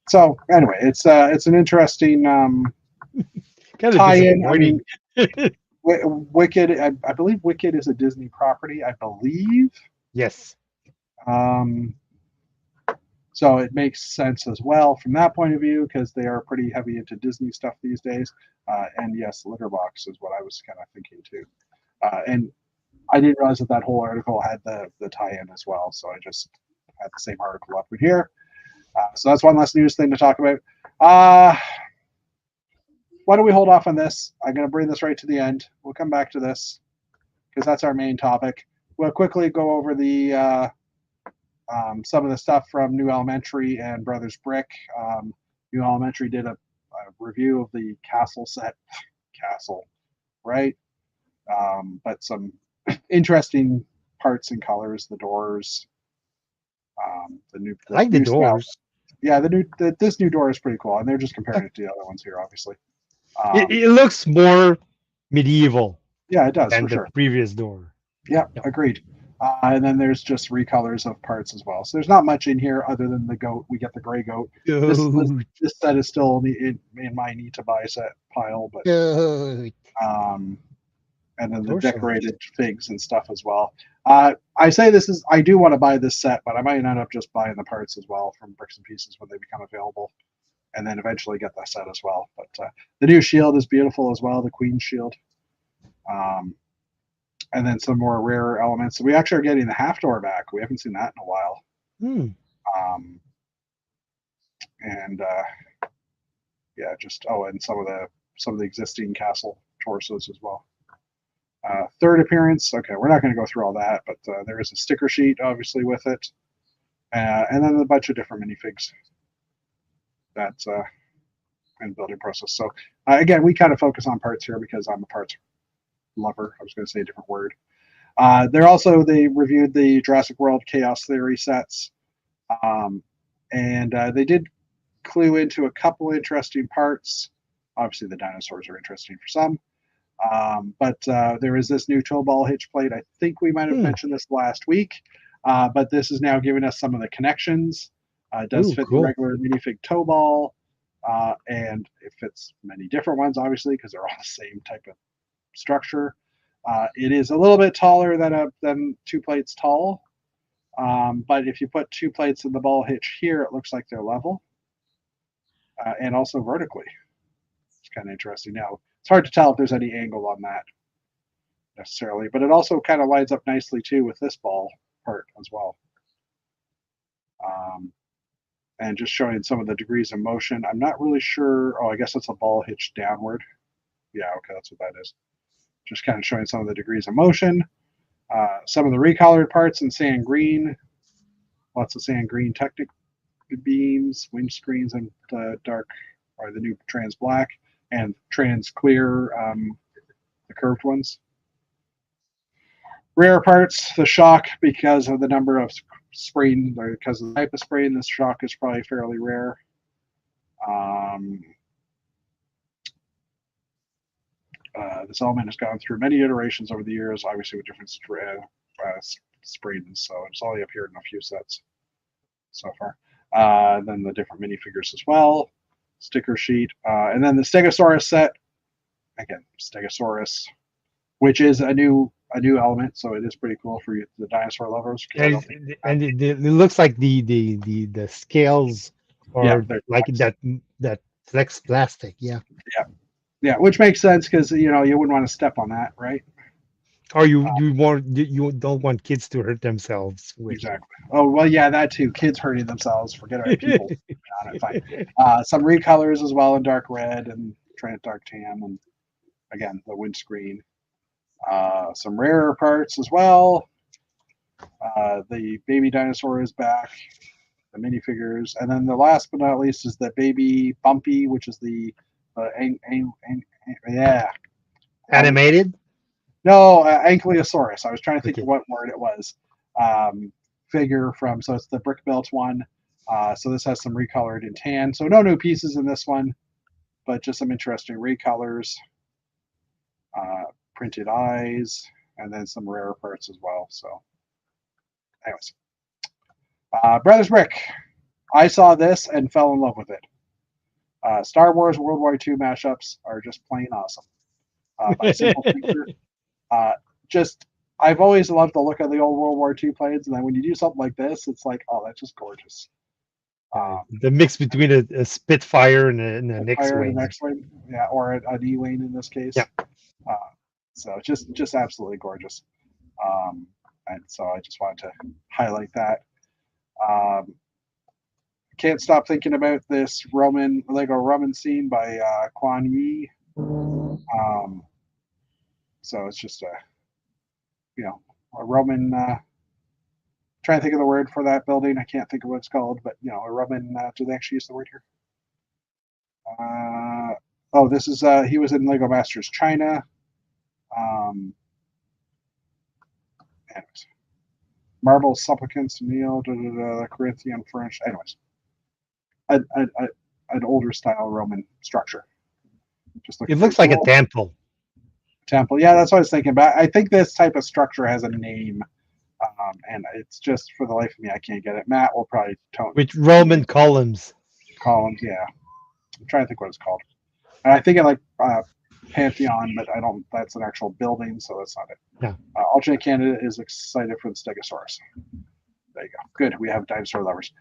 So anyway, it's an interesting kind of tie-in. I mean, disappointing. Wicked. I believe Wicked is a Disney property. I believe. Yes. So it makes sense as well from that point of view because they are pretty heavy into Disney stuff these days. And yes, Litterbox is what I was kind of thinking too. And I didn't realize that whole article had the tie-in as well. So I just had the same article up in here. So that's one less news thing to talk about. Why don't we hold off on this? I'm going to bring this right to the end. We'll come back to this because that's our main topic. We'll quickly go over the some of the stuff from New Elementary and Brothers Brick. New Elementary did a review of the Castle set. Castle, right? But some interesting parts and colors, the doors, the new. I like the doors. Style. Yeah, this new door is pretty cool, and they're just comparing it to the other ones here, obviously. It looks more medieval. Yeah, it does than for the sure. Previous door. Yeah, agreed. And then there's just recolors of parts as well. So there's not much in here other than the goat. We get the gray goat. This set is still in my need to buy set pile, but and then the decorated figs and stuff as well. I say I do want to buy this set, but I might end up just buying the parts as well from Bricks and Pieces when they become available, and then eventually get that set as well. But the new shield is beautiful as well, the Queen's shield. And then some more rare elements. So we actually are getting the half door back. We haven't seen that in a while. And yeah, just and some of the existing castle torsos as well. Third appearance. Okay, we're not going to go through all that, but there is a sticker sheet obviously with it, and then a bunch of different minifigs. That's in building process. So again, we kind of focus on parts here because I'm a parts lover. I was going to say a different word. They reviewed the Jurassic World Chaos Theory sets, and they did clue into a couple interesting parts. Obviously, the dinosaurs are interesting for some, but there is this new toe ball hitch plate. I think we might have mentioned this last week, but this is now giving us some of the connections. It does fit the regular minifig toe ball, and it fits many different ones, obviously, because they're all the same type of structure. It is a little bit taller than 2 plates tall, but if you put 2 plates in the ball hitch here, it looks like they're level, and also vertically. It's kind of interesting. Now, it's hard to tell if there's any angle on that necessarily, but it also kind of lines up nicely too with this ball part as well. And just showing some of the degrees of motion. I'm not really sure. Oh, I guess it's a ball hitched downward. Yeah, okay, that's what that is. Just kind of showing some of the degrees of motion. Some of the recolored parts in sand green. Lots of sand green Technic beams, windscreens, and dark, or the new trans black, and trans clear, the curved ones. Rare parts, the shock, because of the number of spring, or because of the type of spring, this shock is probably fairly rare. This element has gone through many iterations over the years, obviously with different springs, so it's only appeared in a few sets so far. Then the different minifigures as well, sticker sheet, and then the Stegosaurus set. Again, Stegosaurus, which is a new element, so it is pretty cool for the dinosaur lovers. And it looks like the scales are like that flex plastic. Yeah, which makes sense because you wouldn't want to step on that, right? Or you don't want kids to hurt themselves. Exactly. Oh well, yeah, that too. Kids hurting themselves. Forget about people. On it, fine. Some recolors as well in dark red and dark tan, and again the windscreen. Some rarer parts as well. The baby dinosaur is back. The minifigures, and then the last but not least is the baby Bumpy, which is the Animated? No, Ankylosaurus. I was trying to think of what word it was. Figure from, so it's the brick built one. So this has some recolored in tan. So no new pieces in this one, but just some interesting recolors, printed eyes, and then some rare parts as well. So anyways, Brothers Brick. I saw this and fell in love with it. Star Wars World War II mashups are just plain awesome. By Simple Picture. I've always loved the look of the old World War II planes, and then when you do something like this, it's like, oh, that's just gorgeous. The mix between a Spitfire and an X-wing. Yeah, or an E-wing in this case. Yeah. So just absolutely gorgeous. And so I just wanted to highlight that. Can't stop thinking about this Lego Roman scene by Quan Yi. So it's just a Roman. Trying to think of the word for that building. I can't think of what it's called, but a Roman. Do they actually use the word here? This is he was in Lego Masters China. Anyways, marble supplicants kneel. Corinthian French. Anyways, an older style Roman structure. It looks like a temple. Temple, yeah, that's what I was thinking. But I think this type of structure has a name, and it's just for the life of me I can't get it. Matt will probably tone. With Roman columns. Columns, yeah. I'm trying to think what it's called. And I think I like Pantheon, but I don't. That's an actual building, so that's not it. Yeah. Alternate candidate is excited for the Stegosaurus. There you go. Good. We have dinosaur lovers.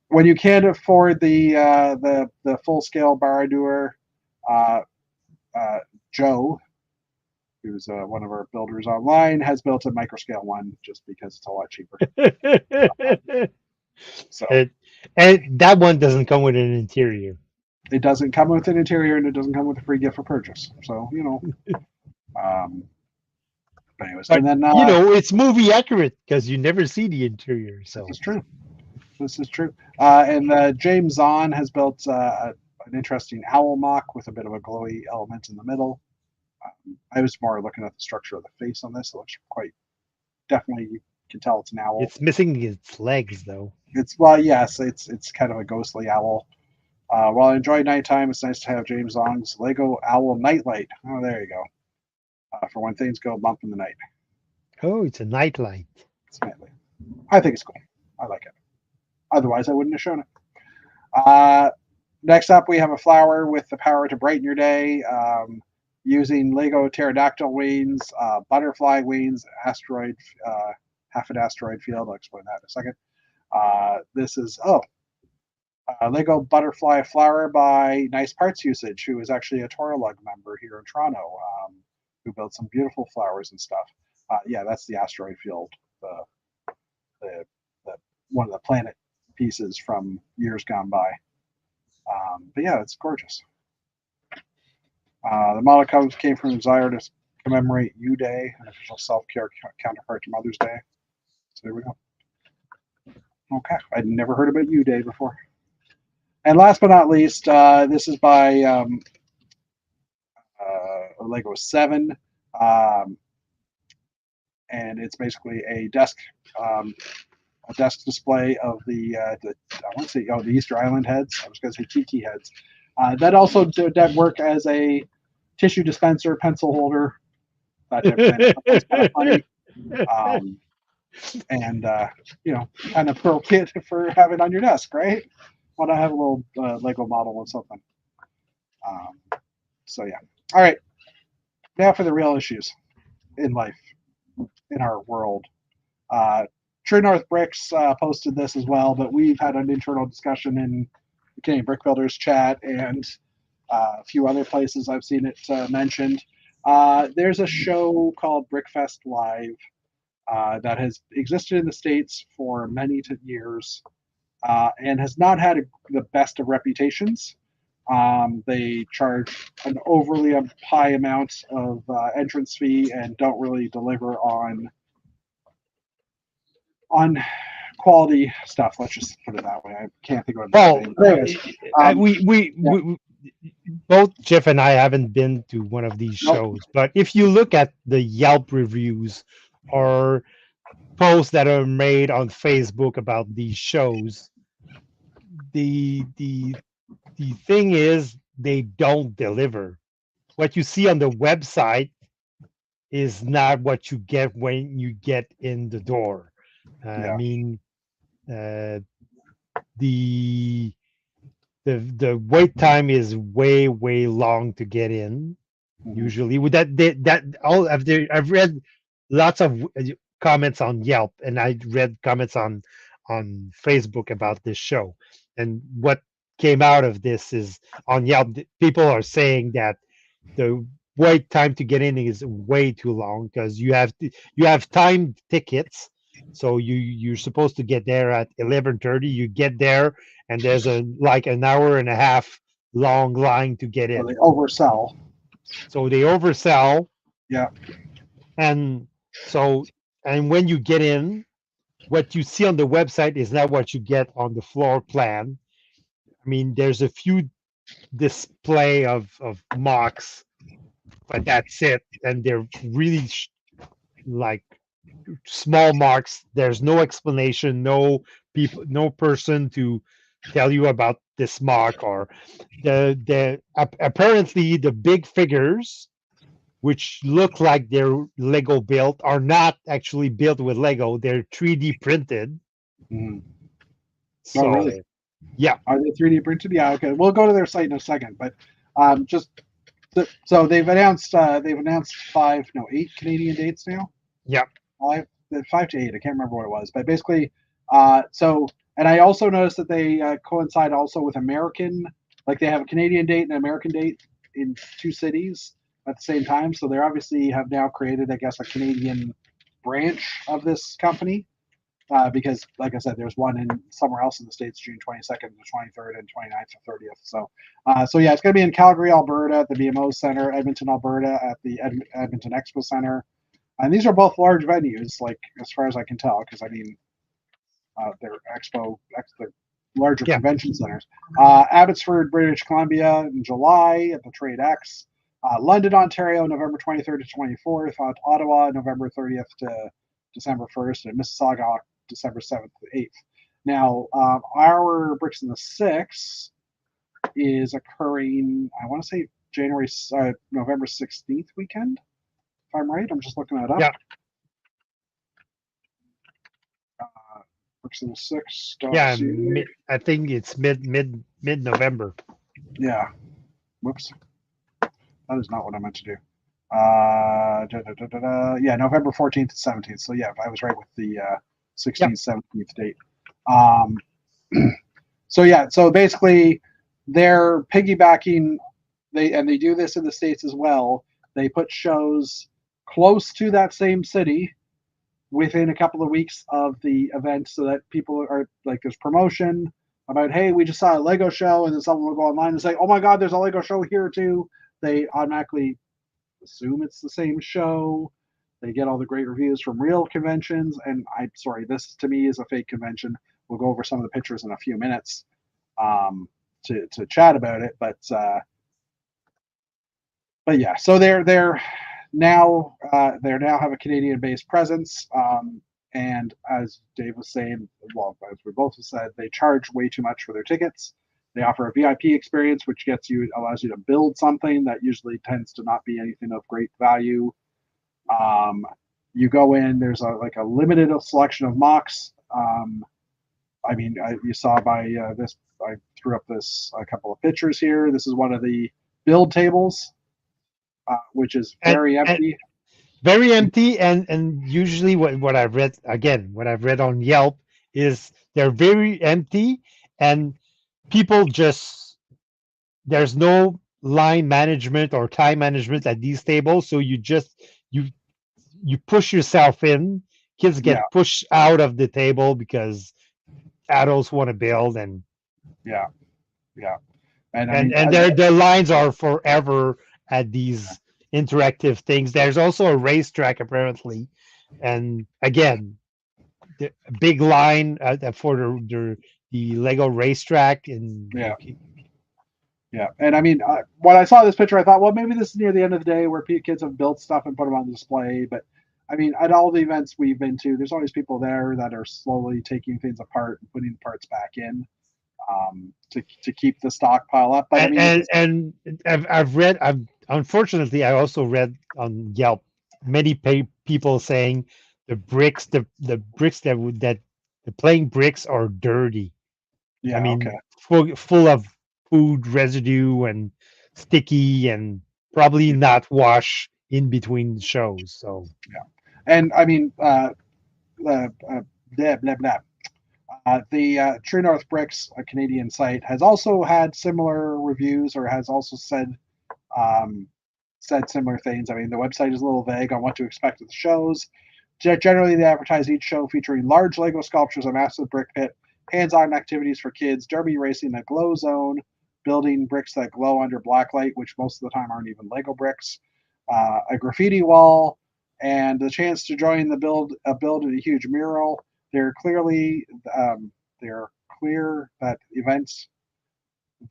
When you can't afford the full scale Baradur, Joe, who's one of our builders online, has built a microscale one just because it's a lot cheaper. And that one doesn't come with an interior. It doesn't come with an interior, and it doesn't come with a free gift for purchase. So but anyways, and then it's movie accurate because you never see the interior. So this is true. And James Zahn has built an interesting owl mock with a bit of a glowy element in the middle. I was more looking at the structure of the face on this. It looks quite definitely. You can tell it's an owl. It's missing its legs, though. It's kind of a ghostly owl. While I enjoy nighttime, it's nice to have James Zahn's Lego Owl Nightlight. Oh, there you go. For when things go bump in the night. Oh, it's a nightlight. It's nightlight. I think it's cool. I like it. Otherwise, I wouldn't have shown it. Next up, we have a flower with the power to brighten your day. using Lego pterodactyl wings, butterfly wings, asteroid, half an asteroid field. I'll explain that in a second. This is Lego butterfly flower by Nice Parts Usage, who is actually a Toralug member here in Toronto, who built some beautiful flowers and stuff. Yeah, that's the asteroid field, the one of the planet pieces from years gone by. But yeah, it's gorgeous. The model came from a desire to commemorate U Day, an official self-care counterpart to Mother's Day. So there we go. Okay, I'd never heard about U Day before. And last but not least, this is by Lego 7, and it's basically a desk display of the I want to say the Easter Island heads. I was going to say Tiki heads. That also did work as a tissue dispenser, pencil holder, that type of thing. That's kind of funny. And kind of appropriate for having on your desk, right? Want to have a little Lego model of something. So yeah. All right. Now for the real issues in life, in our world. True North Bricks posted this as well, but we've had an internal discussion in the Canadian Brick Builders chat and a few other places I've seen it mentioned. There's a show called Brickfest Live that has existed in the States for many years and has not had the best of reputations. They charge an overly high amount of entrance fee and don't really deliver on quality stuff. Let's just put it that way. I can't think of it. Well, we both Jeff and I haven't been to one of these shows, but if you look at the Yelp reviews or posts that are made on Facebook about these shows, the thing is they don't deliver. What you see on the website is not what you get when you get in the door. I mean, the wait time is way long to get in. Usually, with I've read lots of comments on Yelp, and I read comments on Facebook about this show, and what came out of this is on Yelp, people are saying that the wait time to get in is way too long because you have timed tickets. So you're supposed to get there at 11:30. You get there, and there's like an hour and a half long line to get in. They oversell. So they oversell. Yeah. And when you get in, what you see on the website is not what you get on the floor plan. I mean, there's a few display of mocks, but that's it. And they're really like small marks. There's no explanation, no person to tell you about this mark, or apparently the big figures, which look like they're Lego built, are not actually built with Lego. They're 3D printed. So, really? Yeah. Are they 3D printed? Yeah. Okay. We'll go to their site in a second, but so they've announced 8 Canadian dates now. Yeah. 5 to 8. I can't remember what it was, but basically, and I also noticed that they coincide also with American, like they have a Canadian date and an American date in 2 cities at the same time. So they obviously have now created, I guess, a Canadian branch of this company because, like I said, there's one in somewhere else in the States, June 22nd, the 23rd, and 29th and 30th. So yeah, it's going to be in Calgary, Alberta, at the BMO Center, Edmonton, Alberta, at the Edmonton Expo Center. And these are both large venues, like as far as I can tell, because I mean, they're they're larger convention centers. Abbotsford, British Columbia in July at the Trade X. London, Ontario, November 23rd to 24th. Ottawa, November 30th to December 1st. And Mississauga, December 7th to 8th. Now, our Bricks in the Six is occurring, I want to say November 16th weekend. If I'm right, I'm just looking that up. Yeah. Bricks in the Six. Yeah, I think it's mid November. Yeah. Whoops. That is not what I meant to do. Yeah, November 14th to 17th. So yeah, I was right with the 16th, 17th date. So yeah, so basically they're piggybacking. They do this in the States as well. They put shows close to that same city within a couple of weeks of the event, so that people are like, there's promotion about, hey, we just saw a Lego show, and then someone will go online and say, oh my God, there's a Lego show here too. They automatically assume it's the same show. They get all the great reviews from real conventions, and I'm sorry, this to me is a fake convention. We'll go over some of the pictures in a few minutes to chat about it, but yeah, so they're now they now have a Canadian-based presence, and as Dave was saying, well, as we both have said, they charge way too much for their tickets. They offer a VIP experience, which allows you to build something that usually tends to not be anything of great value. You go in, there's a limited selection of mocks. You saw by this, I threw up a couple of pictures here. This is one of the build tables, which is very empty. Very empty, and usually what I've read, again, what I've read on Yelp is they're very empty, and people just, there's no line management or time management at these tables, so you push yourself in. Kids get pushed out of the table because adults want to build, and yeah, and their lines are forever at these interactive things. There's also a racetrack apparently, and again, the big line for the Lego racetrack. And and I mean, when I saw this picture, I thought, well, maybe this is near the end of the day where kids have built stuff and put them on display. But I mean, at all the events we've been to, there's always people there that are slowly taking things apart and putting the parts back in, to keep the stockpile up. But and unfortunately, I also read on Yelp many people saying the bricks that the playing bricks are dirty. Yeah, I mean, full of food residue and sticky, and probably not wash in between shows. So and I mean, blah blah blah. The True North Bricks, a Canadian site, has also had similar reviews, or has also said similar things. I mean, the website is a little vague on what to expect at the shows. Generally, they advertise each show featuring large Lego sculptures, a massive brick pit, hands-on activities for kids, derby racing, a glow zone, building bricks that glow under blacklight, which most of the time aren't even Lego bricks, a graffiti wall, and the chance to join the build in a huge mural. They're clear that events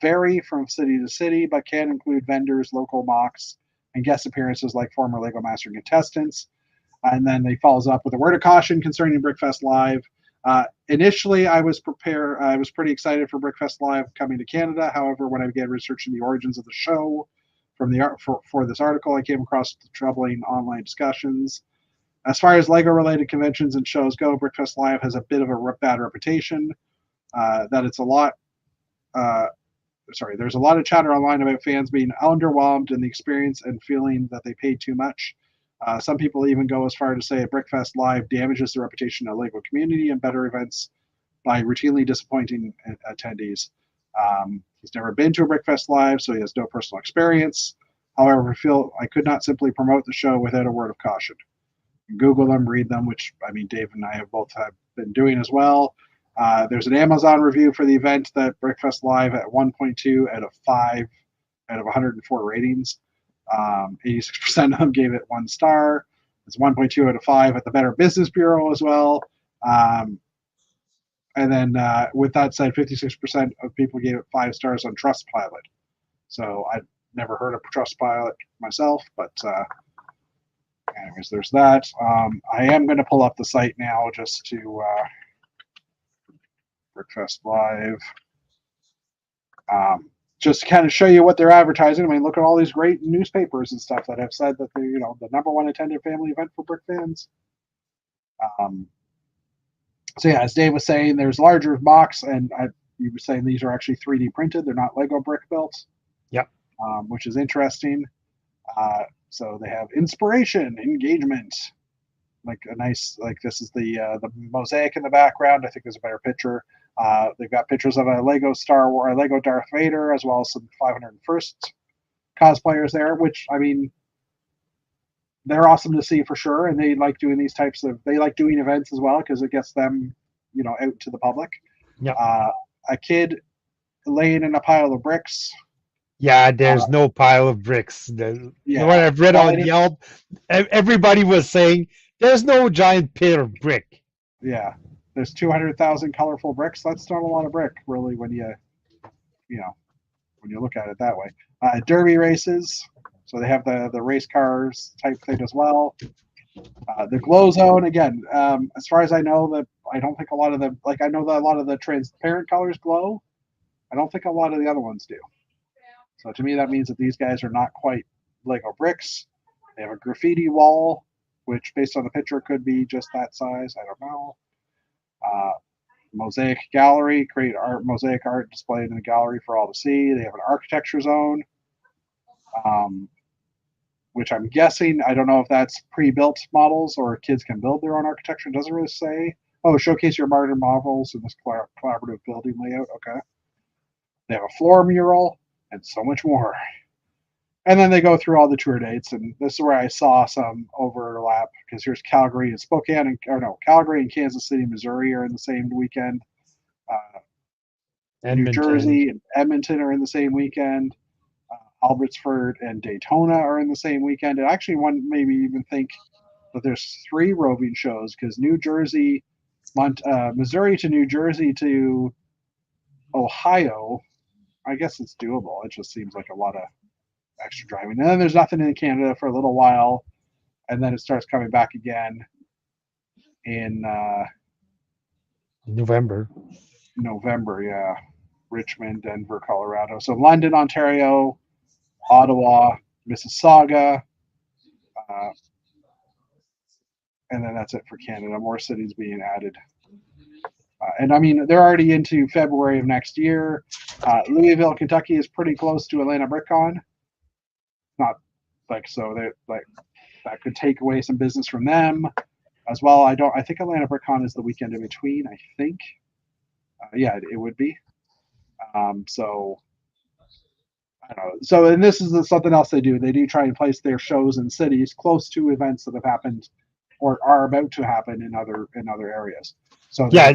vary from city to city, but can include vendors, local mocks, and guest appearances like former Lego Master contestants. And then they follows up with a word of caution concerning Brickfest Live. Initially, I was pretty excited for Brickfest Live coming to Canada. However, when I began researching the origins of the show for this article, I came across the troubling online discussions. As far as Lego-related conventions and shows go, Brickfest Live has a bit of a bad reputation. That it's a lot. There's a lot of chatter online about fans being underwhelmed in the experience and feeling that they paid too much. Some people even go as far to say Brickfest Live damages the reputation of the Lego community and better events by routinely disappointing attendees. He's never been to a Brickfest Live, so he has no personal experience. However, I feel I could not simply promote the show without a word of caution. Google them, read them, which I mean, Dave and I have both been doing as well. There's an Amazon review for the event that Brickfest Live at 1.2 out of 5 out of 104 ratings. 86% of them gave it 1 star. It's 1.2 out of 5 at the Better Business Bureau as well. And then with that said, 56% of people gave it 5 stars on Trustpilot. So I've never heard of Trustpilot myself, but anyways, there's that. I am going to pull up the site now just to Brickfest Live. Just to kind of show you what they're advertising. I mean, look at all these great newspapers and stuff that have said that they're, the #1 attended family event for brick fans. So yeah, as Dave was saying, there's larger mocks, and you were saying these are actually 3D printed. They're not Lego brick built. Yep. Which is interesting. So they have inspiration, engagement, like a nice, like this is the mosaic in the background. I think there's a better picture. They've got pictures of a Lego Star Wars, a Lego Darth Vader, as well as some 501st cosplayers there, which I mean, they're awesome to see for sure. And they like doing these types of, they like doing events as well because it gets them, out to the public. Yeah. A kid laying in a pile of bricks. Yeah, there's no pile of bricks. You know what Yeah. I've read Well, on Yelp? Everybody was saying there's no giant pit of brick. Yeah. There's 200,000 colorful bricks. That's not a lot of brick, really, when you look at it that way. Derby races. So they have the race cars type thing as well. The glow zone again. As far as I know, I don't think a lot of the I know that a lot of the transparent colors glow. I don't think a lot of the other ones do. So to me, that means that these guys are not quite Lego bricks. They have a graffiti wall, which based on the picture could be just that size. I don't know. Mosaic gallery, create mosaic art displayed in the gallery for all to see. They have an architecture zone, which I'm guessing, I don't know if that's pre-built models or kids can build their own architecture. It doesn't really say. Oh, showcase your modern models in this collaborative building layout. Okay. They have a floor mural and so much more. And then they go through all the tour dates, and this is where I saw some overlap because here's Calgary and Spokane, Calgary and Kansas City, Missouri are in the same weekend. New Jersey and Edmonton are in the same weekend. Albertsford and Daytona are in the same weekend. And actually, one maybe even think that there's 3 roving shows because New Jersey, Missouri to New Jersey to Ohio. I guess it's doable. It just seems like a lot of extra driving. And then there's nothing in Canada for a little while, and then it starts coming back again in November. Yeah. Richmond, Denver, Colorado. So London, Ontario, Ottawa, Mississauga, and then that's it for Canada. More cities being added. And I mean, they're already into February of next year. Louisville, Kentucky is pretty close to Atlanta BrickCon. Not so that could take away some business from them as well. I think Atlanta BrickCon is the weekend in between. I think, yeah, it would be. So I don't know. So, and this is something else they do. They do try and place their shows in cities close to events that have happened or are about to happen in other areas. So yeah,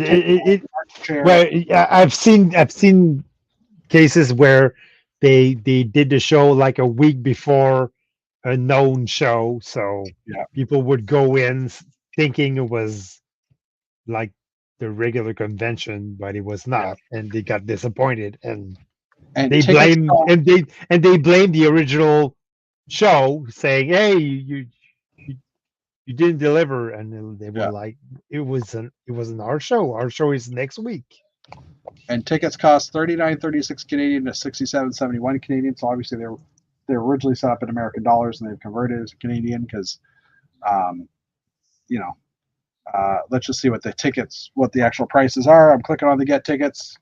I've seen cases where they did the show like a week before a known show, so yeah, people would go in thinking it was like the regular convention, but it was not, and they got disappointed, and they blame the original show, saying, "Hey, you didn't deliver," and they were like, "It wasn't our show. Our show is next week." And tickets cost $39.36 Canadian to $67.71 Canadian. So obviously they're originally set up in American dollars and they've converted it to Canadian because, let's just see what the actual prices are. I'm clicking on the get tickets.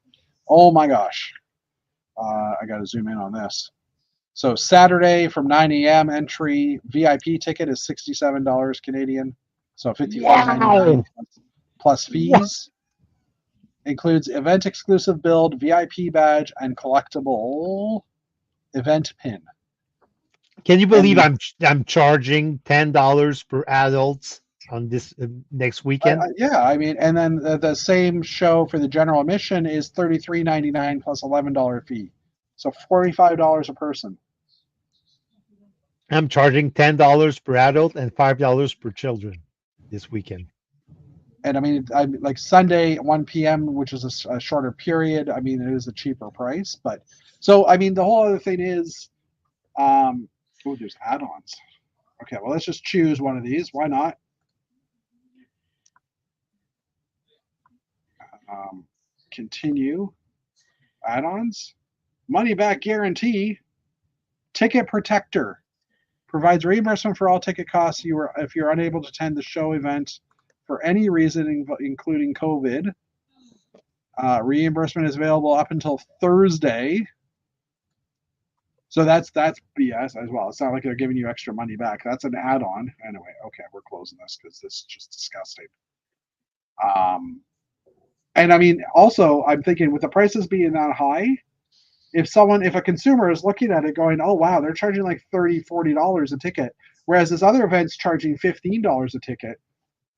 Oh my gosh. I got to zoom in on this. So Saturday from 9 a.m. entry VIP ticket is $67 Canadian. So $54.99 plus fees. Includes event exclusive build, VIP badge, and collectible event pin. Can you believe I'm charging $10 per adults on this next weekend? Yeah, I mean, and then the same show for the general admission is $33.99 plus $11 fee, so $45 a person. I'm charging $10 per adult and $5 per children this weekend. And I mean, like Sunday 1 p.m., which is a shorter period. I mean, it is a cheaper price, but so I mean, the whole other thing is, there's add-ons. Okay, well, let's just choose one of these. Why not? Continue. Add-ons. Money back guarantee. Ticket protector. Provides reimbursement for all ticket costs if you're unable to attend the show event for any reason, including COVID. Reimbursement is available up until Thursday. So that's BS as well. It's not like they're giving you extra money back. That's an add-on. Anyway, okay, we're closing this because this is just disgusting. And I mean, also, I'm thinking with the prices being that high, if a consumer is looking at it going, oh wow, they're charging like $30, $40 a ticket, whereas this other event's charging $15 a ticket,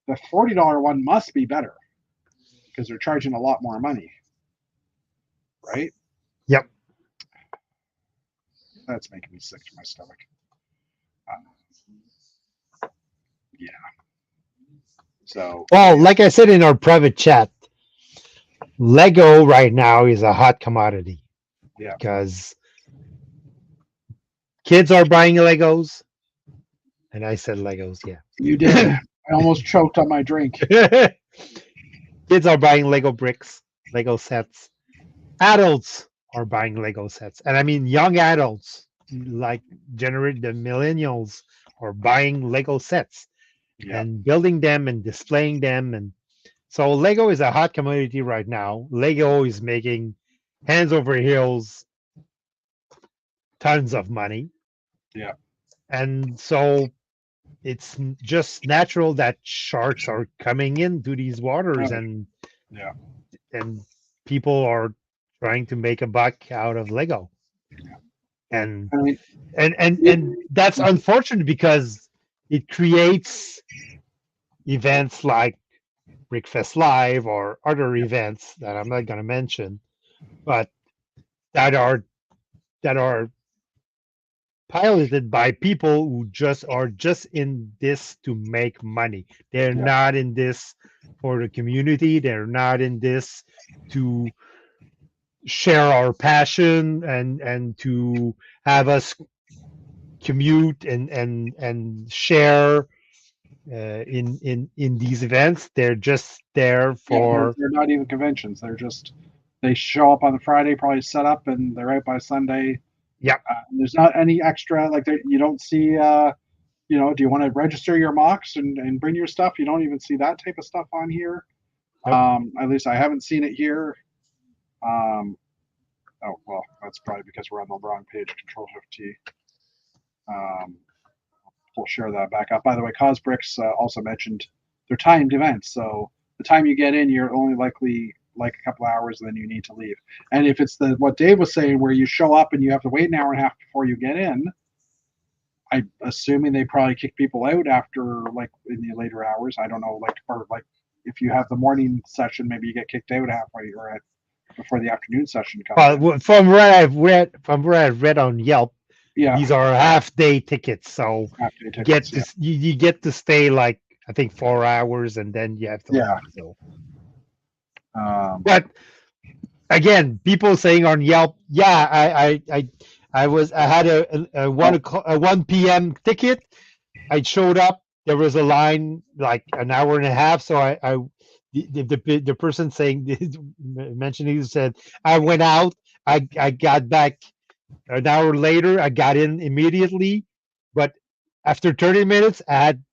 the $40 one must be better because they're charging a lot more money, right? Yep. That's making me sick to my stomach. Yeah. So. Well, like I said in our private chat, Lego right now is a hot commodity. Yeah. Because kids are buying Legos. And I said Legos, yeah. You did. I almost choked on my drink. Kids are buying Lego bricks, Lego sets. Adults are buying Lego sets. And I mean young adults, like the millennials, are buying Lego sets and building them and displaying them. And so Lego is a hot commodity right now. Lego is making hands over heels tons of money. Yeah. And so it's just natural that sharks are coming into these waters, and people are trying to make a buck out of Lego. And and that's unfortunate because it creates events like Brickfest Live or other events that I'm not going to mention, but that are piloted by people who are just in this to make money. They're not in this for the community. They're not in this to share our passion and to have us commute and share in these events. They're just there for. They're not even conventions. They show up on the Friday, probably set up, and they're out by Sunday. Yeah. There's not any extra, like you don't see, do you want to register your mocks and bring your stuff? You don't even see that type of stuff on here. Nope. At least I haven't seen it here. Oh, well, that's probably because we're on the wrong page. Control-Shift-T. We'll share that back up. By the way, Cosbricks also mentioned they're timed events. So the time you get in, you're only likely like a couple hours, and then you need to leave. And if it's what Dave was saying, where you show up and you have to wait an hour and a half before you get in, I'm assuming they probably kick people out after like in the later hours. I don't know, like if you have the morning session, maybe you get kicked out halfway or before the afternoon session comes. From where I've read on Yelp, these are half-day tickets, so you get to stay like I think 4 hours, and then you have to leave. So. But again, people saying on Yelp, I had a 1 p.m. ticket. I showed up. There was a line like an hour and a half. So the person mentioning said I went out. I got back an hour later. I got in immediately, but after 30 minutes, I had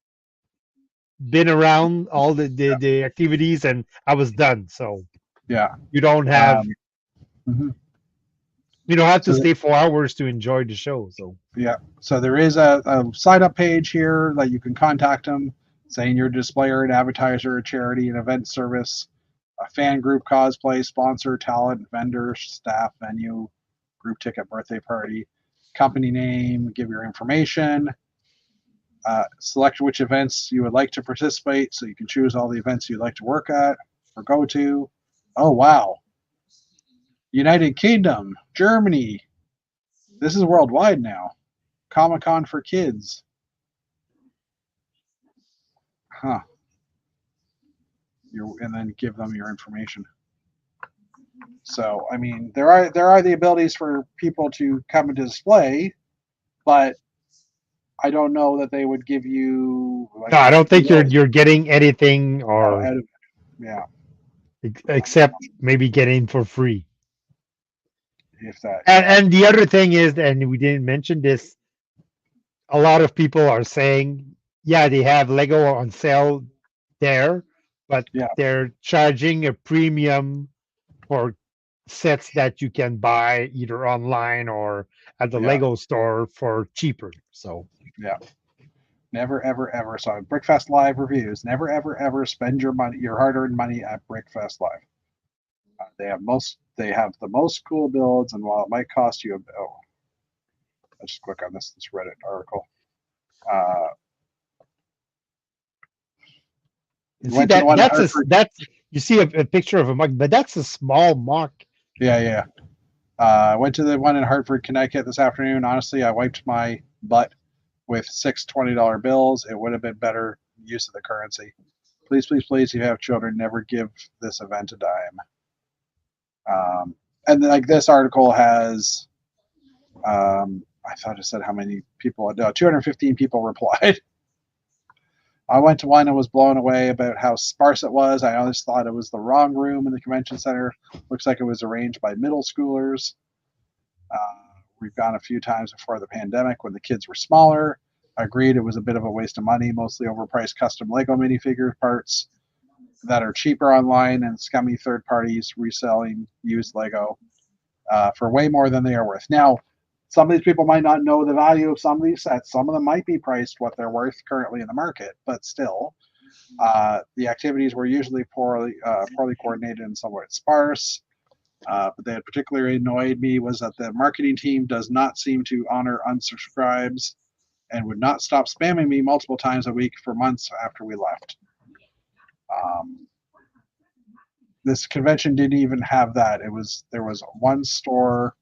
been around all the activities and I was done. So you don't have you don't have to stay 4 hours to enjoy the show. So there is a sign up page here that you can contact them, saying you're a displayer, an advertiser, a charity, an event service, a fan group, cosplay, sponsor, talent, vendor, staff, venue, group ticket, birthday party, company name, give your information. Select which events you would like to participate, so you can choose all the events you'd like to work at or go to. Oh, wow. United Kingdom, Germany. This is worldwide now. Comic-Con for kids. Huh. And then give them your information. So, I mean, there are the abilities for people to come and display, but I don't know that they would give you. No, I don't think you're getting anything or except maybe getting for free. If that. And the other thing is, and we didn't mention this, a lot of people are saying, they have Lego on sale there, but they're charging a premium for sets that you can buy either online or at the Yeah. Lego store for cheaper. So Never, ever, ever. So Brickfest Live reviews. Never, ever, ever spend your money, your hard-earned money at Brickfest Live. They have the most cool builds, and while it might cost you let's just click on this Reddit article. you see Went to the one in Hartford. you see a picture of a mug, but that's a small muck. Yeah. I went to the one in Hartford, Connecticut this afternoon. Honestly, I wiped my butt with six $20 bills. It would have been better use of the currency. Please, please, please, if you have children, never give this event a dime. And like this article has, I thought it said how many people. No, 215 people replied. I went to one and was blown away about how sparse it was. I always thought it was the wrong room in the convention center. Looks like it was arranged by middle schoolers. We've gone a few times before the pandemic when the kids were smaller. I agreed it was a bit of a waste of money, mostly overpriced custom Lego minifigure parts that are cheaper online and scummy third parties reselling used Lego for way more than they are worth. Now, some of these people might not know the value of some of these sets. Some of them might be priced what they're worth currently in the market, but still, the activities were usually poorly coordinated and somewhat sparse. But that particularly annoyed me was that the marketing team does not seem to honor unsubscribes and would not stop spamming me multiple times a week for months after we left. This convention didn't even have that. There was one store.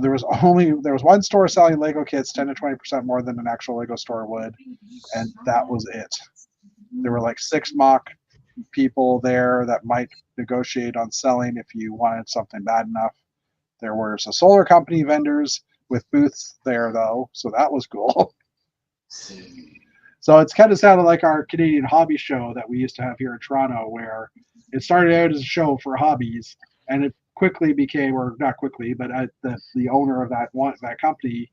There was one store selling Lego kits 10 to 20% more than an actual Lego store would, and that was it. There were like 6 mock people there that might negotiate on selling if you wanted something bad enough. There were some solar company vendors with booths there though, so that was cool. So it's kind of sounded like our Canadian hobby show that we used to have here in Toronto, where it started out as a show for hobbies, and it quickly became, or not quickly, but the owner of that company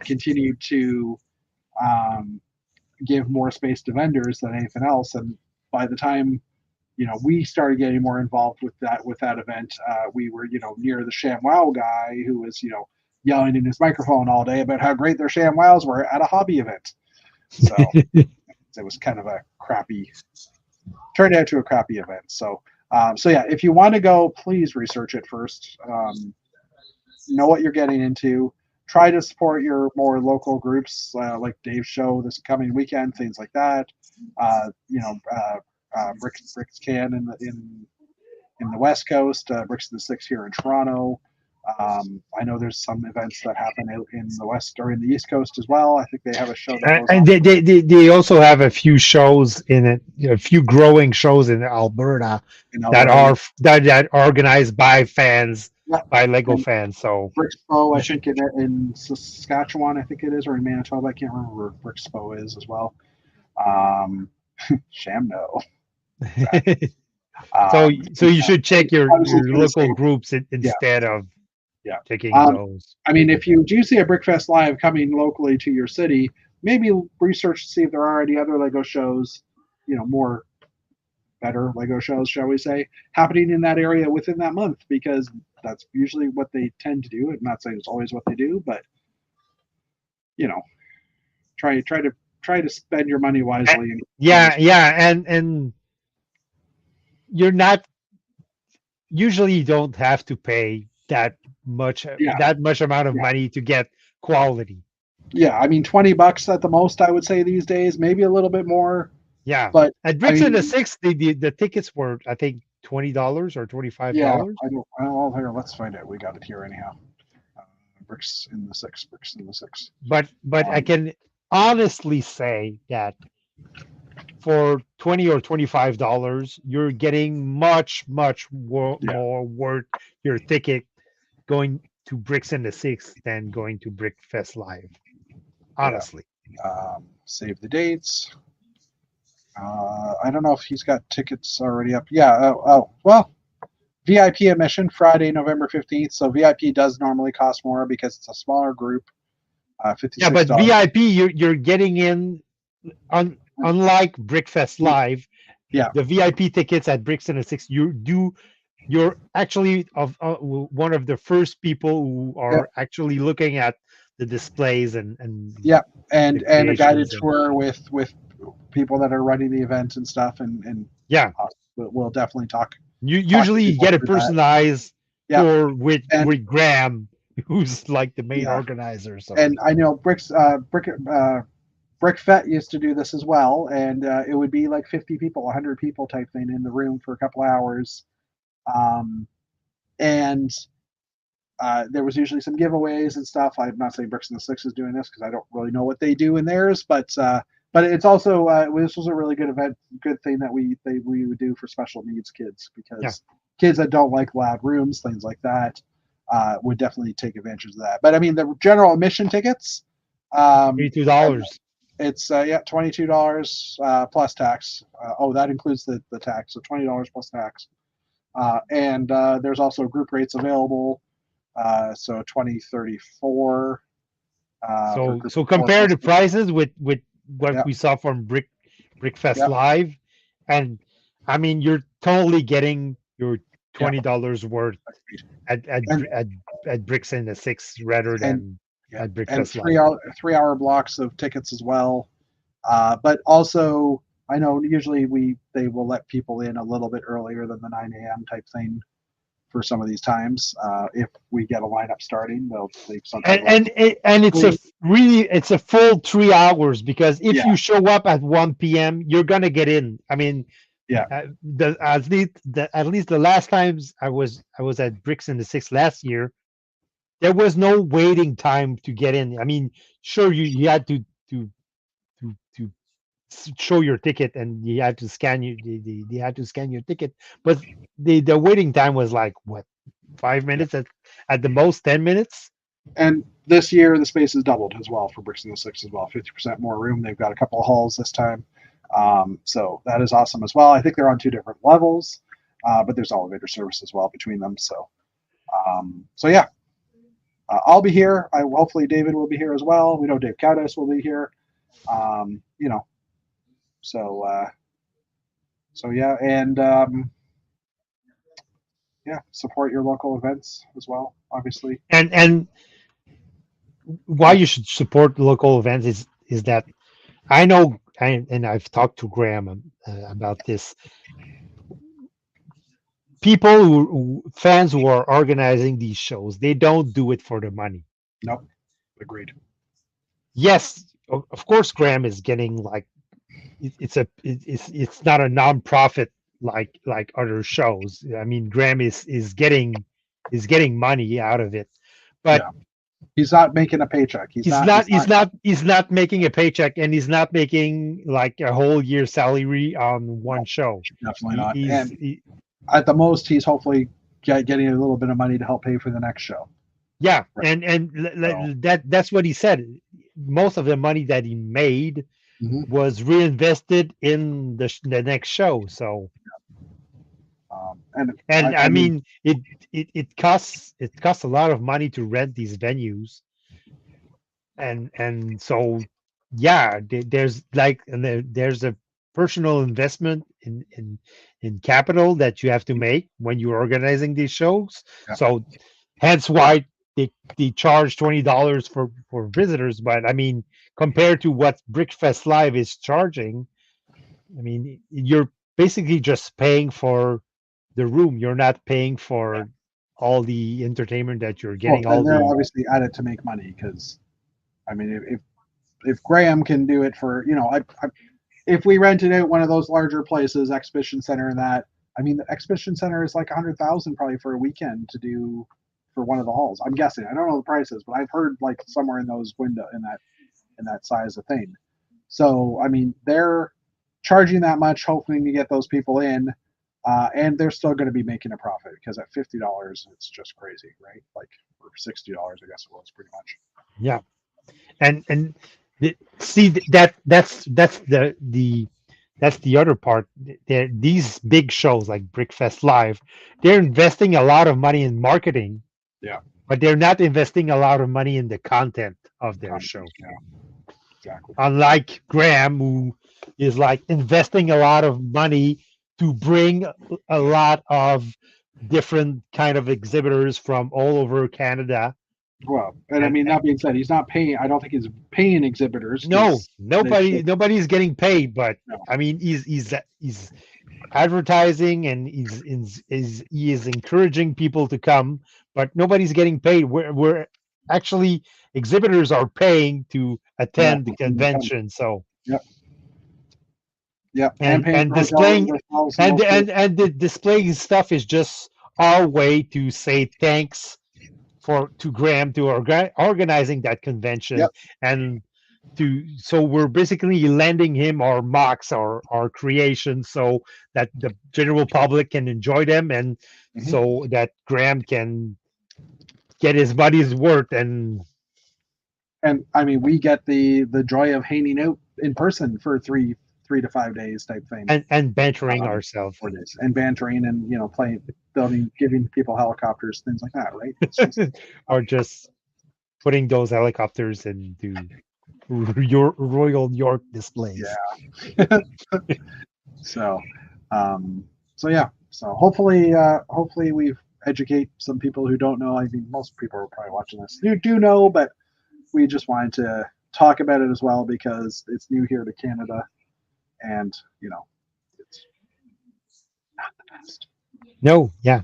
continued to give more space to vendors than anything else. And by the time we started getting more involved with that event, we were near the ShamWow guy who was yelling in his microphone all day about how great their ShamWows were at a hobby event. So it was kind of turned out to a crappy event. So yeah, if you want to go, please research it first. Know what you're getting into. Try to support your more local groups, like Dave's show this coming weekend, things like that. Bricks Can in the West Coast, Bricks in the Six here in Toronto. I know there's some events that happen in the West or in the East Coast as well. I think they have a show that goes and on. they also have a few shows in it, a few growing shows in Alberta, that are organized by fans, by Lego fans. So Brixpo, I think in Saskatchewan, I think it is, or in Manitoba, I can't remember where Brixpo is as well. Shamno. So you should check your local groups instead of taking those. I mean, if you do see a Brickfest Live coming locally to your city, maybe research to see if there are any other Lego shows, more better Lego shows, shall we say, happening in that area within that month, because that's usually what they tend to do. I'm not saying it's always what they do, but try to spend your money wisely. And you're not usually, you don't have to pay that much amount of money to get quality. Yeah, I mean, $20 at the most, I would say these days, maybe a little bit more. Yeah, but at Bricks in the Six, the tickets were, I think, $20 or $25. Yeah, I don't. Here, let's find it. We got it here anyhow. Bricks in the Six. But I can honestly say that for $20 or $25, you're getting much more worth your ticket going to Bricks in the Six than going to Brickfest Live. Honestly. Save the dates. I don't know if he's got tickets already up. Yeah. Well, VIP admission Friday, November 15th. So VIP does normally cost more because it's a smaller group. $56. Yeah, but VIP, you're getting in unlike Brickfest Live. Yeah. The VIP tickets at Bricks in the Six, you do you're actually one of the first people who Yeah, are actually looking at the displays and yeah, the and a guided creations and tour with people that are running the event and stuff, and yeah. we'll definitely You talk to usually people get a through that. personalized Yeah, tour and with Graham, who's like the main yeah, organizer. So and I know Brick Fett used to do this as well, and it would be like 50 people, 100 people type thing in the room for a couple hours, and there was usually some giveaways and stuff. I'm not saying Bricks and the Six is doing this because I don't really know what they do in theirs, but it's also this was a really good event, good thing that we would do for special needs kids, yeah, because kids that don't like loud rooms, things like that, would definitely take advantage of that. But I mean, the general admission tickets, and $32. it's yeah, $22 plus tax. Oh, that includes the tax, so $20 plus tax. And there's also group rates available. So 2034 for So group so of four compare the person. prices with what Yeah, we saw from Brickfest yeah, Live, and I mean you're totally getting your yeah. $20 worth at at And Br- at, at Bricks and the Six rather and than yeah, at and Brickfest Live. 3 hour blocks of tickets as well. But also, I know usually they will let people in a little bit earlier than the 9 a.m. type thing for some of these times. If we get a lineup starting, they sometimes let And it's people a in. really it's a full 3 hours because if Yeah, you show up at 1 p.m. you're gonna get in. I mean, yeah, at least the last times I was at Bricks in the Six last year, there was no waiting time to get in. I mean, sure you had to show your ticket and you had to scan you had to scan your ticket, but the waiting time was like what 5 minutes at the most 10 minutes. and this year the space is doubled as well for Bricks in the Six as well. 50% more room. They've got a couple of halls this time, so that is awesome as well. I think they're on two different levels, but there's elevator service as well between them. So yeah, I'll be here. Hopefully David will be here as well. We know Dave Cowdice will be here. You know, so so yeah, and yeah, support your local events as well. Obviously, And why you should support local events is that I know, and I've talked to Graham about this. People fans who are organizing these shows, they don't do it for the money. nope, agreed. Yes, of course, Graham is getting like it's not a non-profit like other shows. I mean, Graham is getting money out of it, but Yeah, he's not making a paycheck. He's not. He's not. he's not making a paycheck, and he's not making like a whole year salary on one No, show. definitely not. And He at the most, he's hopefully getting a little bit of money to help pay for the next show. yeah, Right. So, that's what he said. Most of the money that he made mhm. was reinvested in the next show. So, And and I I mean, mean, it costs a lot of money to rent these venues, and so yeah, there's like there's a personal investment in capital that you have to make when you're organizing these shows. yeah, So hence why they charge $20 for visitors. But I mean, compared to what Brickfest Live is charging, I mean, you're basically just paying for the room. You're not paying yeah. for all the entertainment that you're Well, getting, all and they're the obviously at it to make money because I mean, if Graham can do it for if we rented out one of those larger places, exhibition center and that, I mean, the exhibition center is like 100,000 probably for a weekend to do for one of the halls. I'm guessing. I don't know the prices, but I've heard like somewhere in those window in that size of thing. So I mean, they're charging that much, hoping to get those people in, and they're still going to be making a profit because at $50, it's just crazy, right? Like or $60, I guess it was pretty much. yeah. And see that's the other part. These big shows like Brickfest Live, they're investing a lot of money in marketing, Yeah, but they're not investing a lot of money in the content of their show. yeah, exactly. Unlike Graham, who is like investing a lot of money to bring a lot of different kind of exhibitors from all over Canada. Well, and I And mean, that being said, he's not paying. I don't think he's paying exhibitors no, because nobody's getting paid, but no. I mean, he's advertising and he is encouraging people to come, but nobody's getting paid. We're actually exhibitors are paying to Yeah, attend the and come. convention. So Yep, yep, and paying and for hotel rooms displaying ourselves and most of it. and the displaying stuff is just our way to say thanks for to Graham to organizing that convention Yep. and to so we're basically lending him our mocks our creations so that the general public can enjoy them and hmm so that Graham can get his money's worth And I mean, we get the joy of hanging out in person for 3 to 5 days type thing. and bantering Um, ourselves 4 days and bantering and playing, building, giving people helicopters, things like that. Right? It's just or just putting those helicopters into your Royal York displays. yeah. So, so yeah. So hopefully we educate some people who don't know. I mean, most people are probably watching this. You do know, but we just wanted to talk about it as well because it's new here to Canada, and it's not the best. No, yeah,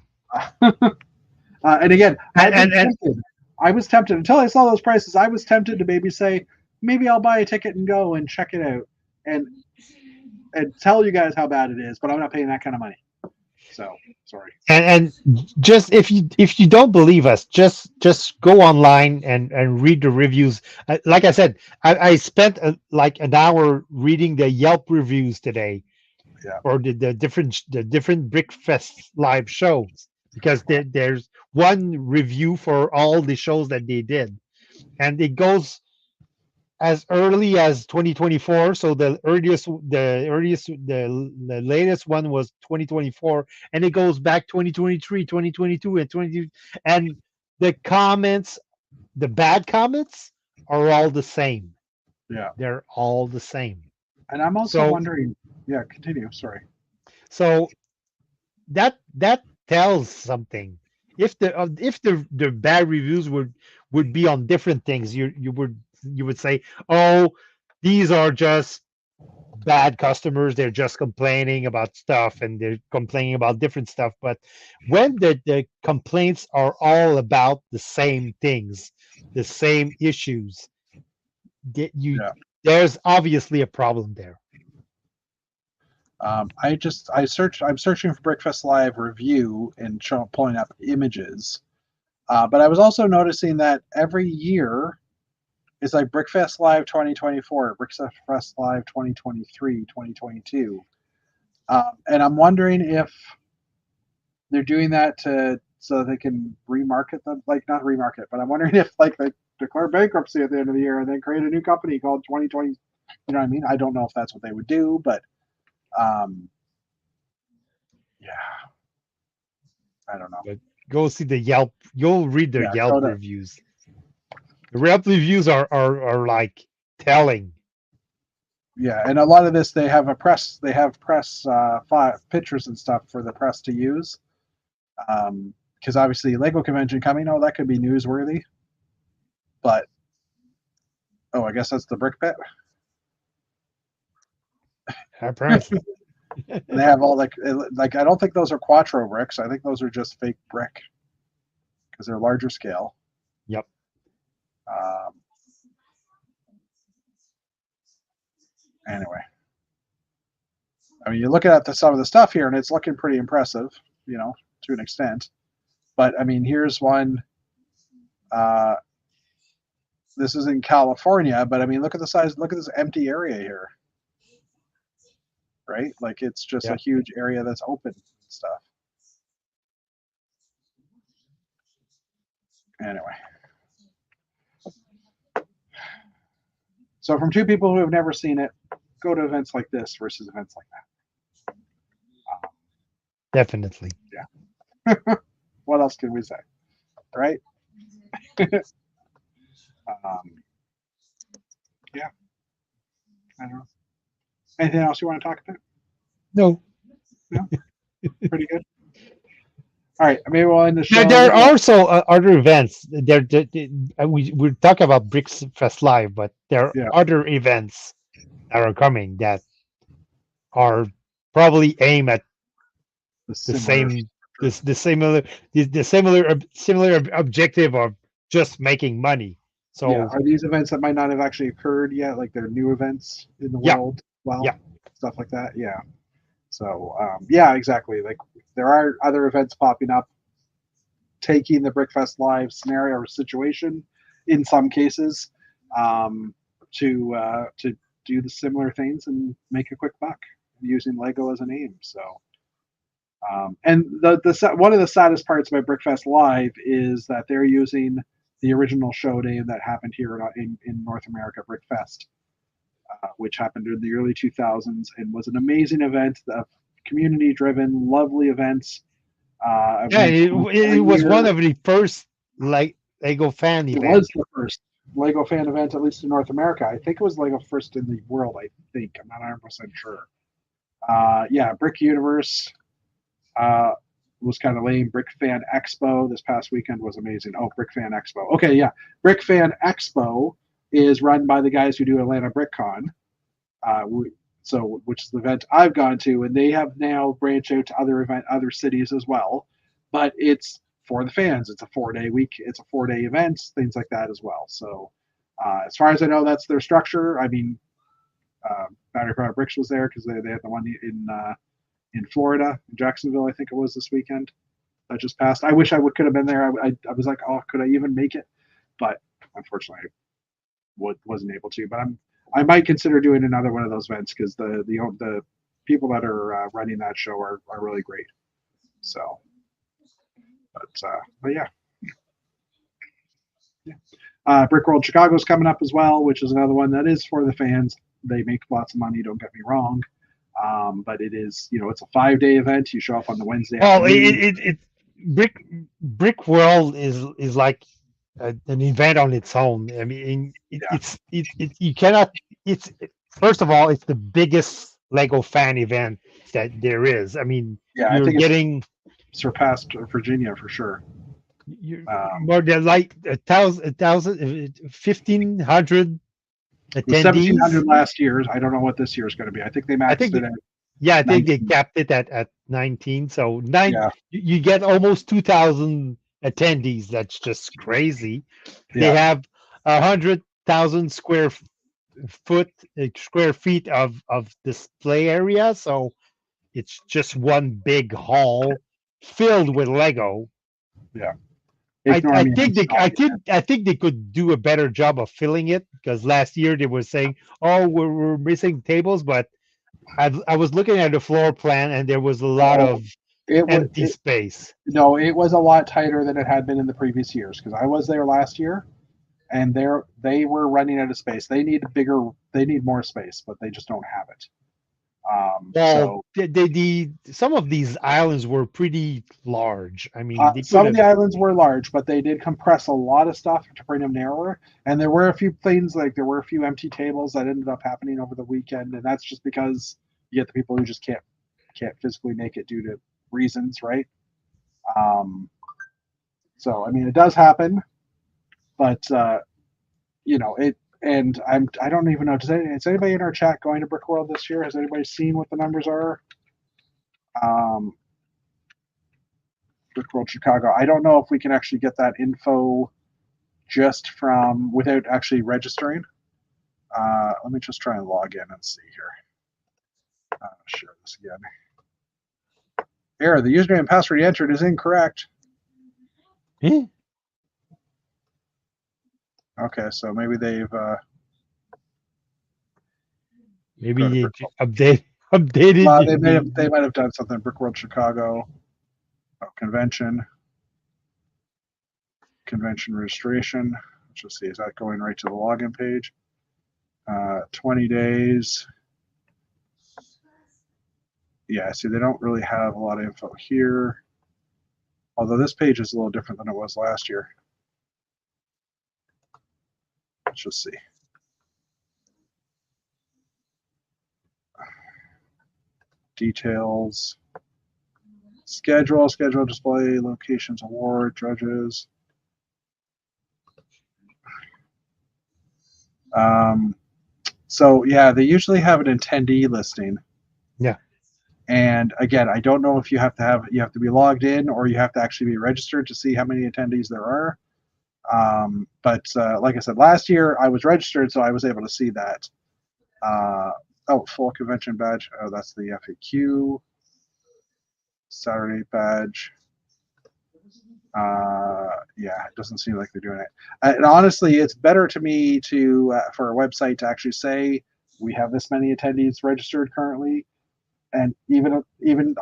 And again, I've been and tempted. I was tempted until I saw those prices. I was tempted to maybe say, maybe I'll buy a ticket and go and check it out, and tell you guys how bad it is. But I'm not paying that kind of money. So sorry. and just if you don't believe us just go online and read the reviews. Like I said, I spent like an hour reading the Yelp reviews today Yeah. or the different Brickfest live shows because there's one review for all the shows that they did and it goes as early as 2024. So the latest one was 2024, and it goes back 2023, 2022, and 20. And the comments, the bad comments, are all the same. Yeah. They're all the same. And I'm also So wondering. Yeah. Continue. Sorry. so that tells something. If the bad reviews would be on different things, you would say, oh, these are just bad customers. They're just complaining about stuff and they're complaining about different stuff. But when the complaints are all about the same things, the same issues, that you Yeah. there's obviously a problem there. I'm searching for Brickfest Live review and pulling up images. But I was also noticing that every year is like Brickfest Live 2024, Brickfest Live 2023, 2022. And I'm wondering if they're doing that so they can remarket them, like not remarket, but I'm wondering if like they declare bankruptcy at the end of the year and then create a new company called 2020. You know what I mean? I don't know if that's what they would do, but um, yeah, I don't know. But go see the Yelp. You'll read their Yeah, Yelp go to reviews. The Yelp reviews are like telling. yeah, and a lot of this they have press pictures and stuff for the press to use. Because obviously Lego convention coming, oh that could be newsworthy. But oh, I guess that's the brick pit. Apparently, And they have all like I don't think those are Quattro bricks. I think those are just fake brick because they're larger scale. yep. Um, anyway, I mean, you're looking at some of the stuff here, and it's looking pretty impressive, to an extent. But I mean, here's one. Uh, this is in California, but I mean, look at the size. Look at this empty area here, right? Like it's just a Yeah. huge area that's open and stuff. Anyway, so from two people who have never seen it, go to events like this versus events like that. Definitely. Yeah. What else can we say, right? um, yeah, I don't know. Anything else you want to talk about? No. No, pretty good. All right, maybe we'll end the show. There are also other events. We talk about Bricks Fest Live, but there are Yeah. other events that are coming that are probably aimed at The the similar. same the similar objective of just making money. Yeah, So are these events that might not have actually occurred yet, like they're new events in the yeah, world? Well, yeah. stuff like that. Yeah. So yeah, exactly. Like there are other events popping up, taking the Brickfest Live scenario or situation, in some cases, um, to do the similar things and make a quick buck using Lego as a name. So. And one of the saddest parts about Brickfest Live is that they're using the original show name that happened here in North America, Brickfest, which happened in the early 2000s and was an amazing event, community-driven, lovely events. Yeah, Once a it was one year. of the first like Lego fan It was event. the first Lego fan event, at least in North America. I think it was Lego first in the world. I think I'm not 100% sure. Yeah, Brick Universe. Uh, was kind of lame. Brick Fan Expo this past weekend was amazing. Oh, Brick Fan Expo. Okay, yeah. Brick Fan Expo is run by the guys who do Atlanta BrickCon, uh, which is the event I've gone to, and they have now branched out to other cities as well. But it's for the fans. It's a 4 day week. It's a 4 day event, things like that as well. So as far as I know, that's their structure. I mean, Battery Power Bricks was there because they had the one in Florida, in Jacksonville, I think it was this weekend that just passed. I wish I could have been there. I was like, oh, could I even make it? But unfortunately, I wasn't able to. But I might consider doing another one of those events because the people that are running that show are really great. So, but yeah, yeah. Brick World Chicago is coming up as well, which is another one that is for the fans. They make lots of money. Don't get me wrong. But it is, it's a 5 day event. You show up on the Wednesday Well, afternoon. Brick World is like an event on its own. I mean, Yeah, you cannot. It's first of all, it's the biggest Lego fan event that there is. I mean, yeah. I you're think it's getting surpassed Virginia for sure. you Um, more than like 1,500 it was attendees. 1,700 last year's. I don't know what this year is going to be. I think they I maxed think, it at yeah, I think they 19. capped it at 19. So Yeah, you get almost 2,000 attendees. That's just crazy. They yeah, have 100,000 square feet of display area. So it's just one big hall filled with Lego. yeah. Ignore me. I'm I stalling think I think they could do a better job of filling it because last year they were saying, "Oh, we're missing tables," but I was looking at the floor plan and there was a lot Oh, of it was. empty space. No, it was a lot tighter than it had been in the previous years because I was there last year and they were running out of space. They need bigger. They need more space, but they just don't have it. Well, So the some of these islands were pretty large. I mean, they could some of have. the islands were large, but they did compress a lot of stuff to bring them narrower. And there were a few things like there were a few empty tables that ended up happening over the weekend, and that's just because you get the people who just can't physically make it due to reasons, right? Um, so I mean, it does happen, but it. And I don't even know. Is anybody in our chat going to Brick World this year? Has anybody seen what the numbers are? Um, Brick World Chicago. I don't know if we can actually get that info just from without actually registering. Let me just try and log in and see here. Share this again. Error, the username and password you entered is incorrect. Eh? Okay, so maybe they've Maybe they updated well, they might have done something. Brickworld Chicago convention registration. Let's just see, is that going right to the login page? 20 days. Yeah, see, they don't really have a lot of info here. Although this page is a little different than it was last year. Let's just see. Details. Schedule, display, locations, award, judges. So yeah, they usually have an attendee listing. Yeah. And again, I don't know if you have to be logged in or you have to actually be registered to see how many attendees there are. But like I said, last year I was registered, so I was able to see that. Full convention badge. Oh, that's the FAQ. Saturday badge. Yeah, it doesn't seem like they're doing it. And honestly, it's better to me to for a website to actually say we have this many attendees registered currently, and even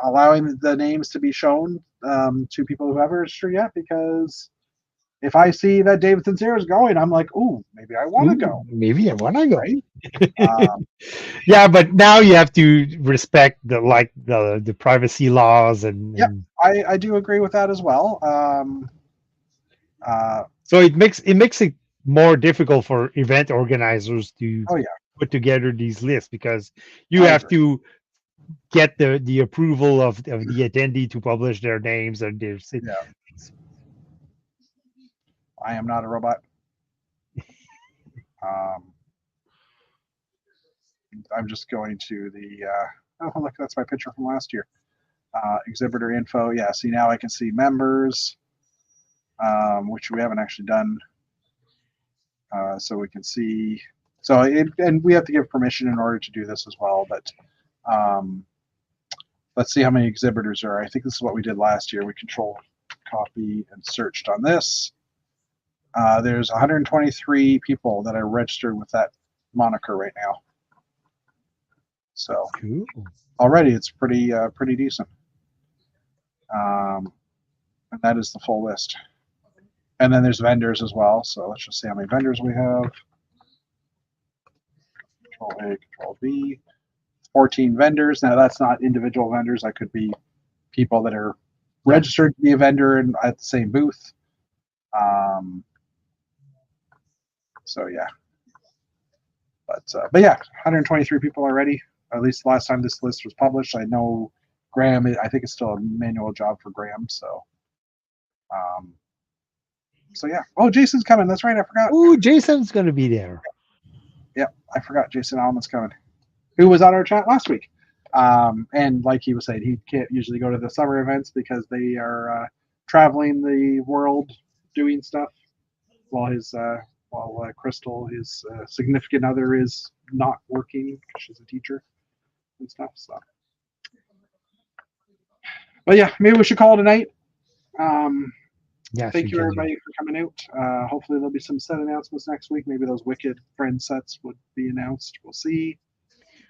allowing the names to be shown to people who haven't registered yet. Because if I see that David Sincere is going, I'm like, ooh, maybe I want to go. Maybe I want to go. Right? Yeah, but now you have to respect the privacy laws and. Yep, I do agree with that as well. So it makes it more difficult for event organizers to put together these lists, because you have to get the approval of the attendee to publish their names and their cities. Yeah. I am not a robot. I'm just going to the oh look, that's my picture from last year. Exhibitor info. Yeah, see, now I can see members, which we haven't actually done. So we can see. So and we have to give permission in order to do this as well. But let's see how many exhibitors there are. I think this is what we did last year. We control copy and searched on this. There's 123 people that are registered with that moniker right now. So already it's pretty decent. And that is the full list. And then there's vendors as well. So let's just see how many vendors we have. Control A, Control V. 14 vendors. Now that's not individual vendors. That could be people that are registered to be a vendor and at the same booth. So yeah. But yeah, 123 people already. At least last time this list was published. I know Graham, I think it's still a manual job for Graham. So so yeah. Oh, Jason's coming. That's right. I forgot. Oh, Jason's going to be there. Yep, I forgot. Jason Allman's coming, who was on our chat last week. And like he was saying, he can't usually go to the summer events because they are traveling the world doing stuff while Crystal, his significant other, is not working because she's a teacher and stuff. So, but yeah, maybe we should call it a night. Thank you everybody for coming out. Hopefully there'll be some set announcements next week. Maybe those Wicked Friend sets would be announced. We'll see.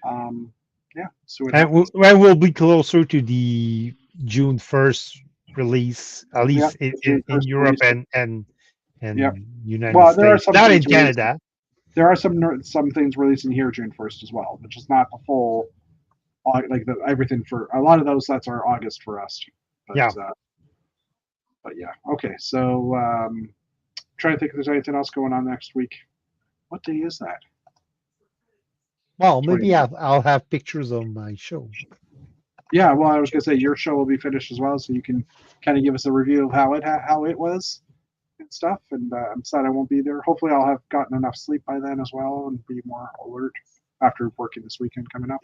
Yeah. So we'll be closer to the June 1st release, at least in Europe release. and United States. There are some not in Canada. There are some things releasing here June 1st as well, which is not the full, everything for a lot of those sets are August for us. But, yeah. But yeah, okay. So trying to think if there's anything else going on next week. What day is that? Well, maybe I'll have pictures on my show. Yeah, well, I was gonna say your show will be finished as well, so you can kind of give us a review of how it was and stuff. And I'm sad I won't be there. Hopefully, I'll have gotten enough sleep by then as well and be more alert after working this weekend coming up.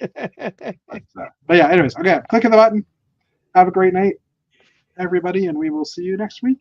But yeah, anyways, okay, click on the button. Have a great night, everybody, and we will see you next week.